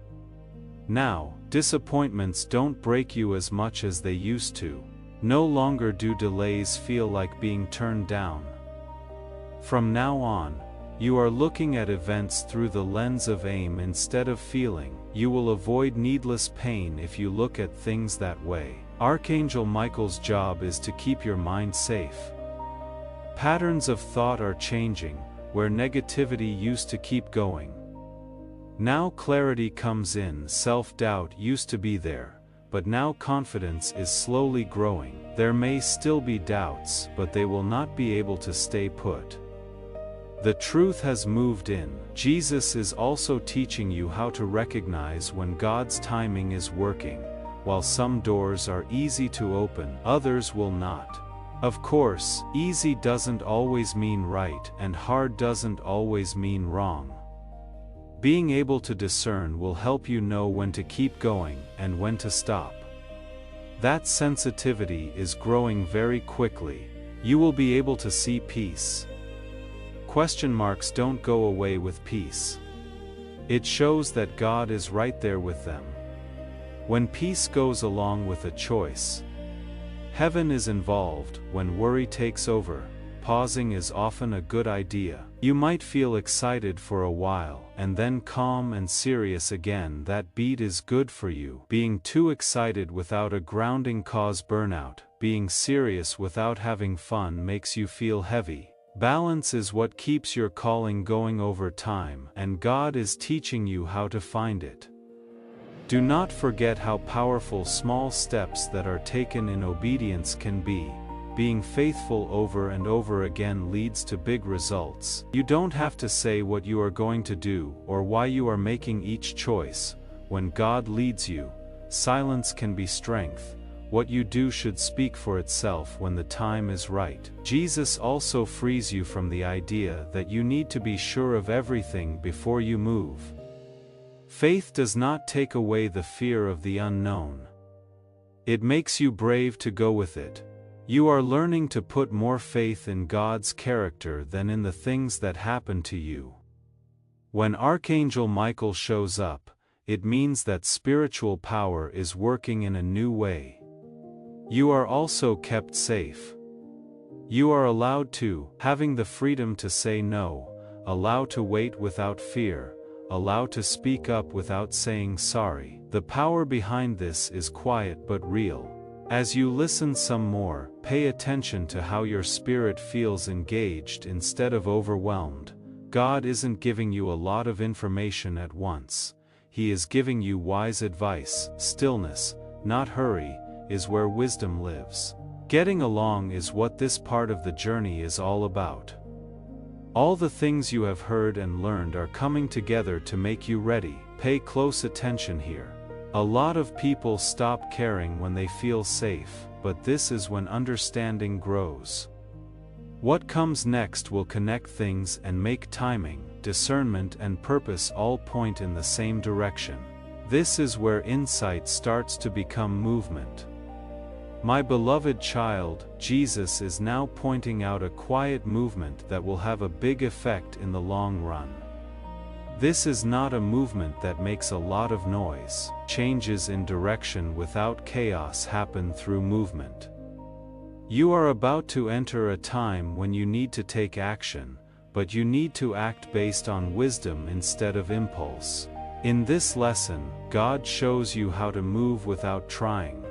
Now, disappointments don't break you as much as they used to. No longer do delays feel like being turned down. From now on, you are looking at events through the lens of aim instead of feeling. You will avoid needless pain if you look at things that way. Archangel Michael's job is to keep your mind safe. Patterns of thought are changing, where negativity used to keep going. Now clarity comes in. Self-doubt used to be there, but now confidence is slowly growing. There may still be doubts, but they will not be able to stay put. The truth has moved in. Jesus is also teaching you how to recognize when God's timing is working. While some doors are easy to open, others will not. Of course, easy doesn't always mean right, and hard doesn't always mean wrong. Being able to discern will help you know when to keep going and when to stop. That sensitivity is growing very quickly. You will be able to see peace. Question marks don't go away with peace. It shows that God is right there with them. When peace goes along with a choice, heaven is involved. When worry takes over, pausing is often a good idea. You might feel excited for a while, and then calm and serious again. That beat is good for you. Being too excited without a grounding causes burnout. Being serious without having fun makes you feel heavy. Balance is what keeps your calling going over time, and God is teaching you how to find it. Do not forget how powerful small steps that are taken in obedience can be. Being faithful over and over again leads to big results. You don't have to say what you are going to do or why you are making each choice. When God leads you, silence can be strength. What you do should speak for itself when the time is right. Jesus also frees you from the idea that you need to be sure of everything before you move. Faith does not take away the fear of the unknown. It makes you brave to go with it. You are learning to put more faith in God's character than in the things that happen to you. When Archangel Michael shows up, it means that spiritual power is working in a new way. You are also kept safe. You are allowed to, having the freedom to say no, allow to wait without fear, allow to speak up without saying sorry. The power behind this is quiet but real. As you listen some more, pay attention to how your spirit feels engaged instead of overwhelmed. God isn't giving you a lot of information at once. He is giving you wise advice. Stillness, not hurry, is where wisdom lives. Getting along is what this part of the journey is all about. All the things you have heard and learned are coming together to make you ready. Pay close attention here. A lot of people stop caring when they feel safe, but this is when understanding grows. What comes next will connect things and make timing, discernment and purpose all point in the same direction. This is where insight starts to become movement. My beloved child, Jesus is now pointing out a quiet movement that will have a big effect in the long run. This is not a movement that makes a lot of noise. Changes in direction without chaos happen through movement. You are about to enter a time when you need to take action, but you need to act based on wisdom instead of impulse. In this lesson, God shows you how to move without trying.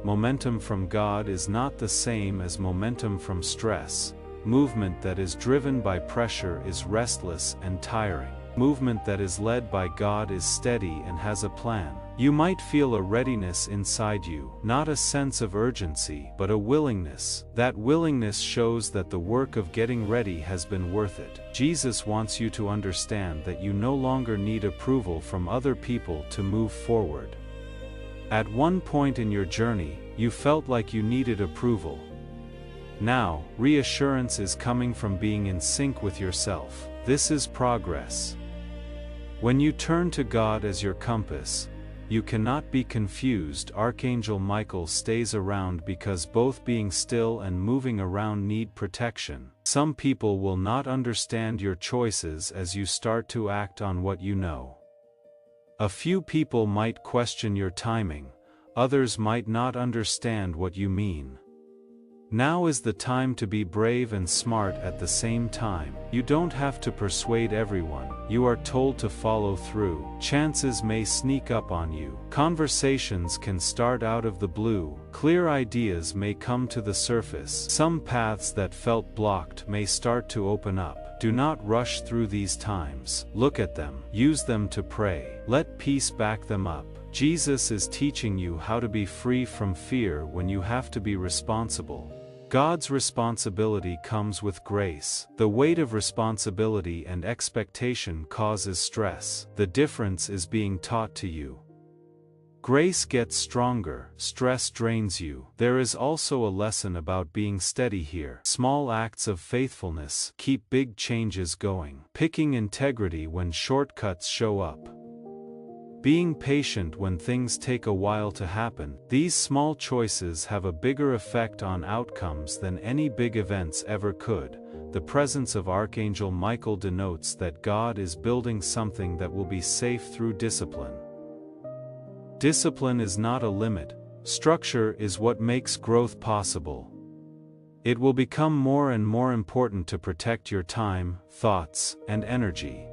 Momentum from God is not the same as momentum from stress. Movement that is driven by pressure is restless and tiring. Movement that is led by God is steady and has a plan. You might feel a readiness inside you, not a sense of urgency, but a willingness. That willingness shows that the work of getting ready has been worth it. Jesus wants you to understand that you no longer need approval from other people to move forward. At one point in your journey, you felt like you needed approval. Now, reassurance is coming from being in sync with yourself. This is progress. When you turn to God as your compass, you cannot be confused. Archangel Michael stays around because both being still and moving around need protection. Some people will not understand your choices as you start to act on what you know. A few people might question your timing, others might not understand what you mean. Now is the time to be brave and smart at the same time. You don't have to persuade everyone. You are told to follow through. Chances may sneak up on you. Conversations can start out of the blue. Clear ideas may come to the surface. Some paths that felt blocked may start to open up. Do not rush through these times. Look at them. Use them to pray. Let peace back them up. Jesus is teaching you how to be free from fear when you have to be responsible. God's responsibility comes with grace. The weight of responsibility and expectation causes stress. The difference is being taught to you. Grace gets stronger, stress drains you. There is also a lesson about being steady here. Small acts of faithfulness keep big changes going. Picking integrity when shortcuts show up. Being patient when things take a while to happen. These small choices have a bigger effect on outcomes than any big events ever could. The presence of Archangel Michael denotes that God is building something that will be safe through discipline. Discipline is not a limit. Structure is what makes growth possible. It will become more and more important to protect your time, thoughts, and energy.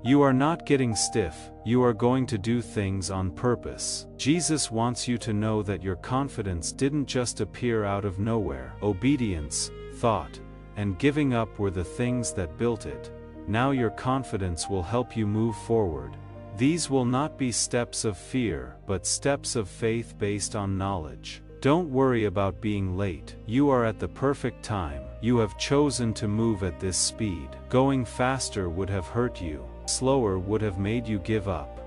You are not getting stiff, you are going to do things on purpose. Jesus wants you to know that your confidence didn't just appear out of nowhere. Obedience, thought, and giving up were the things that built it. Now your confidence will help you move forward. These will not be steps of fear, but steps of faith based on knowledge. Don't worry about being late. You are at the perfect time. You have chosen to move at this speed. Going faster would have hurt you. Slower would have made you give up.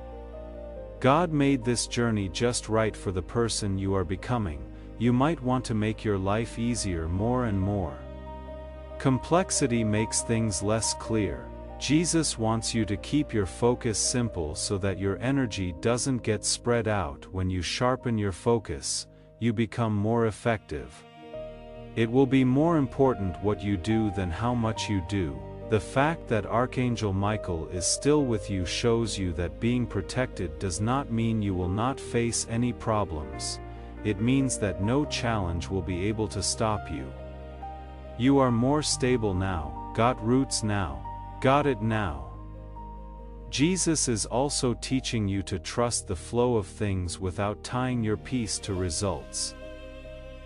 God made this journey just right for the person you are becoming. You might want to make your life easier more and more. Complexity makes things less clear. Jesus wants you to keep your focus simple so that your energy doesn't get spread out. When you sharpen your focus, you become more effective. It will be more important what you do than how much you do. The fact that Archangel Michael is still with you shows you that being protected does not mean you will not face any problems. It means that no challenge will be able to stop you. You are more stable now, got roots now, got it now. Jesus is also teaching you to trust the flow of things without tying your peace to results.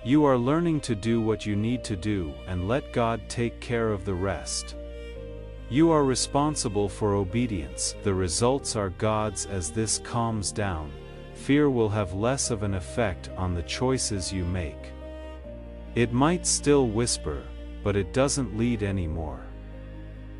You are learning to do what you need to do and let God take care of the rest. You are responsible for obedience. The results are God's. As this calms down, fear will have less of an effect on the choices you make. It might still whisper, but it doesn't lead anymore.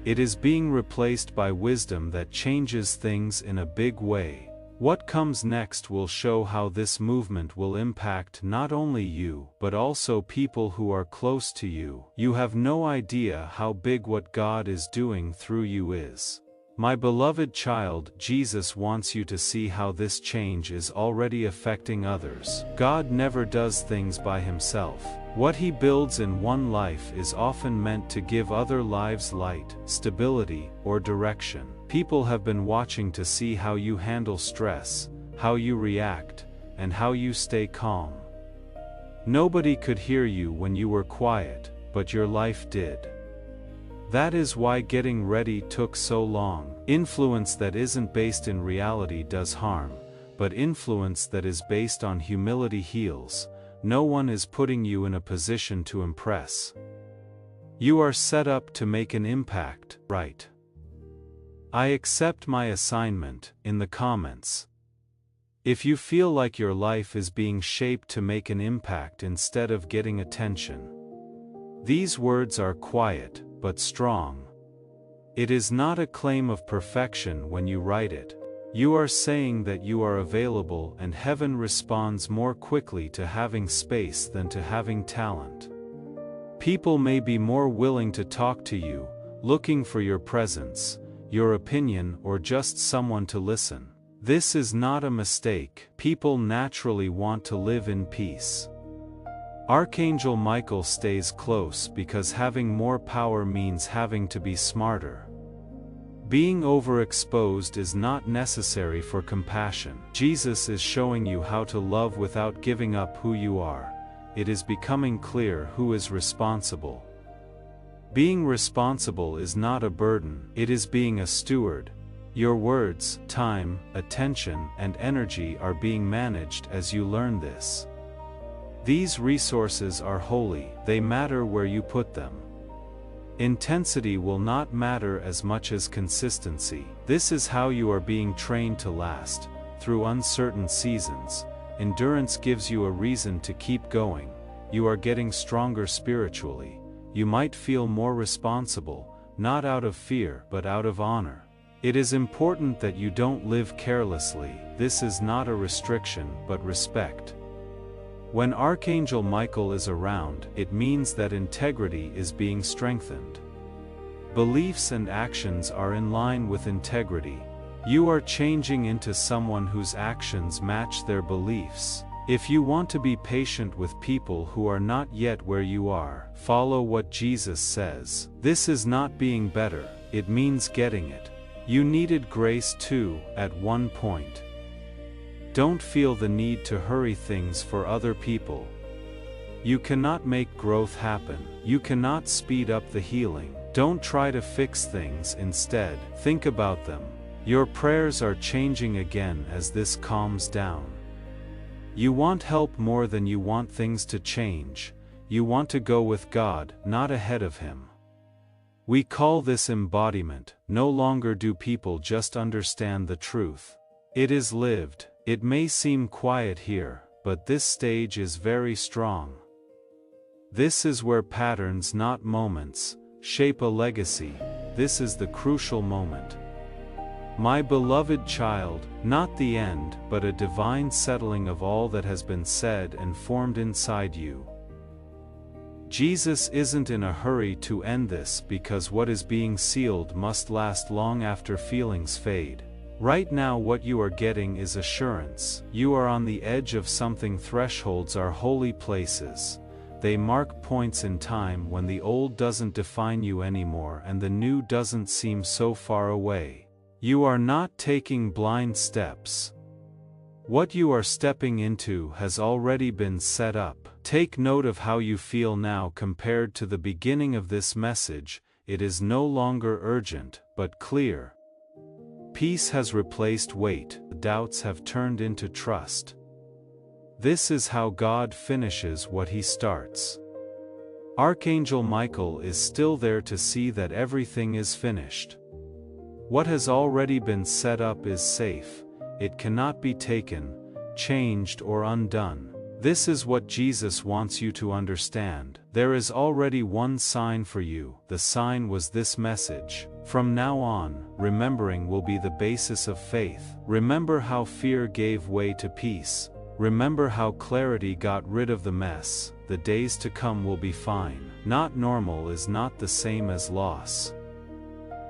It is being replaced by wisdom that changes things in a big way. What comes next will show how this movement will impact not only you, but also people who are close to you. You have no idea how big what God is doing through you is. My beloved child, Jesus wants you to see how this change is already affecting others. God never does things by himself. What he builds in one life is often meant to give other lives light, stability, or direction. People have been watching to see how you handle stress, how you react, and how you stay calm. Nobody could hear you when you were quiet, but your life did. That is why getting ready took so long. Influence that isn't based in reality does harm, but influence that is based on humility heals. No one is putting you in a position to impress. You are set up to make an impact, right? I accept my assignment. In the comments. If you feel like your life is being shaped to make an impact instead of getting attention. These words are quiet, but strong. It is not a claim of perfection when you write it. You are saying that you are available, and heaven responds more quickly to having space than to having talent. People may be more willing to talk to you, looking for your presence, your opinion, or just someone to listen. This is not a mistake. People naturally want to live in peace. Archangel Michael stays close because having more power means having to be smarter. Being overexposed is not necessary for compassion. Jesus is showing you how to love without giving up who you are. It is becoming clear who is responsible. Being responsible is not a burden, it is being a steward. Your words, time, attention, and energy are being managed as you learn this. These resources are holy, they matter where you put them. Intensity will not matter as much as consistency. This is how you are being trained to last, through uncertain seasons. Endurance gives you a reason to keep going. You are getting stronger spiritually. You might feel more responsible, not out of fear but out of honor. It is important that you don't live carelessly. This is not a restriction but respect. When Archangel Michael is around, it means that integrity is being strengthened. Beliefs and actions are in line with integrity. You are changing into someone whose actions match their beliefs. If you want to be patient with people who are not yet where you are, follow what Jesus says. This is not being better, it means getting it. You needed grace too, at one point. Don't feel the need to hurry things for other people. You cannot make growth happen. You cannot speed up the healing. Don't try to fix things, instead, think about them. Your prayers are changing again as this calms down. You want help more than you want things to change. You want to go with God, not ahead of Him. We call this embodiment. No longer do people just understand the truth. It is lived. It may seem quiet here, but this stage is very strong. This is where patterns, not moments, shape a legacy. This is the crucial moment. My beloved child, not the end, but a divine settling of all that has been said and formed inside you. Jesus isn't in a hurry to end this because what is being sealed must last long after feelings fade. Right now what you are getting is assurance. You are on the edge of something. Thresholds are holy places. They mark points in time when the old doesn't define you anymore and the new doesn't seem so far away. You are not taking blind steps. What you are stepping into has already been set up. Take note of how you feel now compared to the beginning of this message. It is no longer urgent, but clear. Peace has replaced weight, doubts have turned into trust. This is how God finishes what He starts. Archangel Michael is still there to see that everything is finished. What has already been set up is safe. It cannot be taken, changed or undone. This is what Jesus wants you to understand. There is already one sign for you. The sign was this message. From now on, remembering will be the basis of faith. Remember how fear gave way to peace. Remember how clarity got rid of the mess. The days to come will be fine. Not normal is not the same as loss.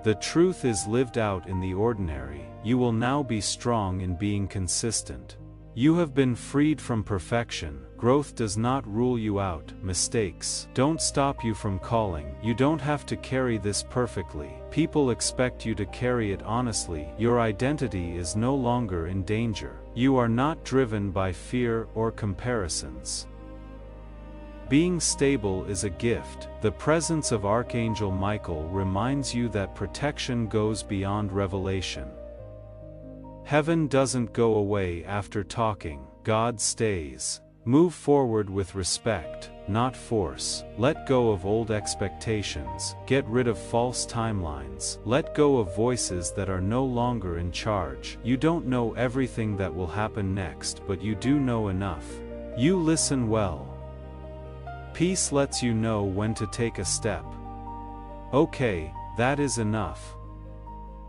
The truth is lived out in the ordinary. You will now be strong in being consistent. You have been freed from perfection. Growth does not rule you out. Mistakes don't stop you from calling. You don't have to carry this perfectly. People expect you to carry it honestly. Your identity is no longer in danger. You are not driven by fear or comparisons. Being stable is a gift. The presence of Archangel Michael reminds you that protection goes beyond revelation. Heaven doesn't go away after talking. God stays. Move forward with respect, not force. Let go of old expectations. Get rid of false timelines. Let go of voices that are no longer in charge. You don't know everything that will happen next, but you do know enough. You listen well. Peace lets you know when to take a step. Okay, that is enough.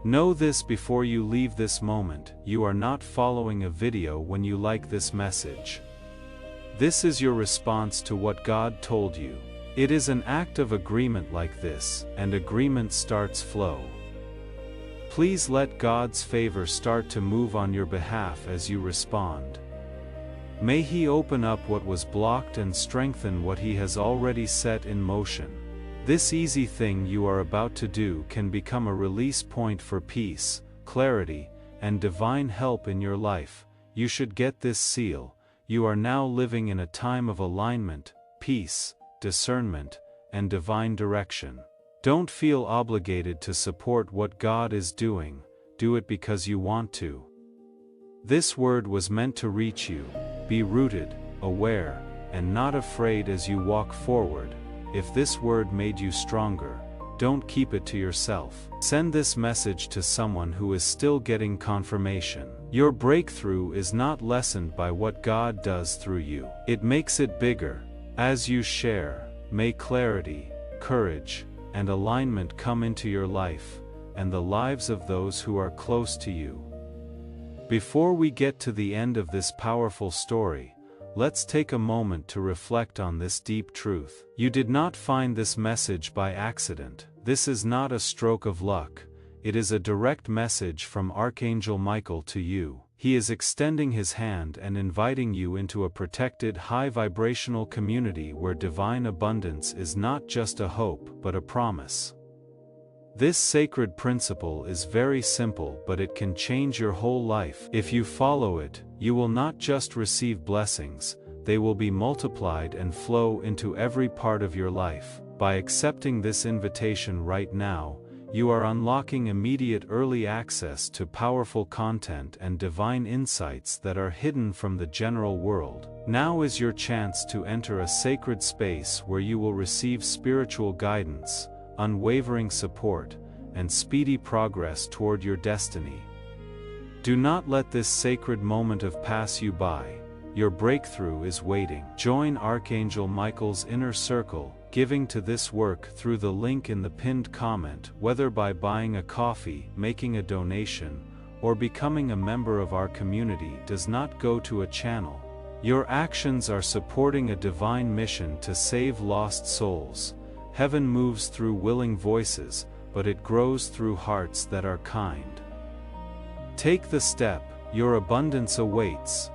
Know this before you leave this moment. You are not following a video when you like this message. This is your response to what God told you. It is an act of agreement like this, and agreement starts flow. Please let God's favor start to move on your behalf as you respond. May He open up what was blocked and strengthen what He has already set in motion. This easy thing you are about to do can become a release point for peace, clarity, and divine help in your life. You should get this seal. You are now living in a time of alignment, peace, discernment, and divine direction. Don't feel obligated to support what God is doing, do it because you want to. This word was meant to reach you. Be rooted, aware, and not afraid as you walk forward. If this word made you stronger, don't keep it to yourself. Send this message to someone who is still getting confirmation. Your breakthrough is not lessened by what God does through you. It makes it bigger. As you share, may clarity, courage, and alignment come into your life, and the lives of those who are close to you. Before we get to the end of this powerful story, let's take a moment to reflect on this deep truth. You did not find this message by accident. This is not a stroke of luck. It is a direct message from Archangel Michael to you. He is extending his hand and inviting you into a protected high-vibrational community where divine abundance is not just a hope but a promise. This sacred principle is very simple, but it can change your whole life. If you follow it, you will not just receive blessings, they will be multiplied and flow into every part of your life. By accepting this invitation right now, you are unlocking immediate early access to powerful content and divine insights that are hidden from the general world. Now is your chance to enter a sacred space where you will receive spiritual guidance, unwavering support, and speedy progress toward your destiny. Do not let this sacred moment pass you by. Your breakthrough is waiting. Join Archangel Michael's inner circle, giving to this work through the link in the pinned comment, whether by buying a coffee, making a donation, or becoming a member of our community does not go to a channel. Your actions are supporting a divine mission to save lost souls. Heaven moves through willing voices, but it grows through hearts that are kind. Take the step, your abundance awaits.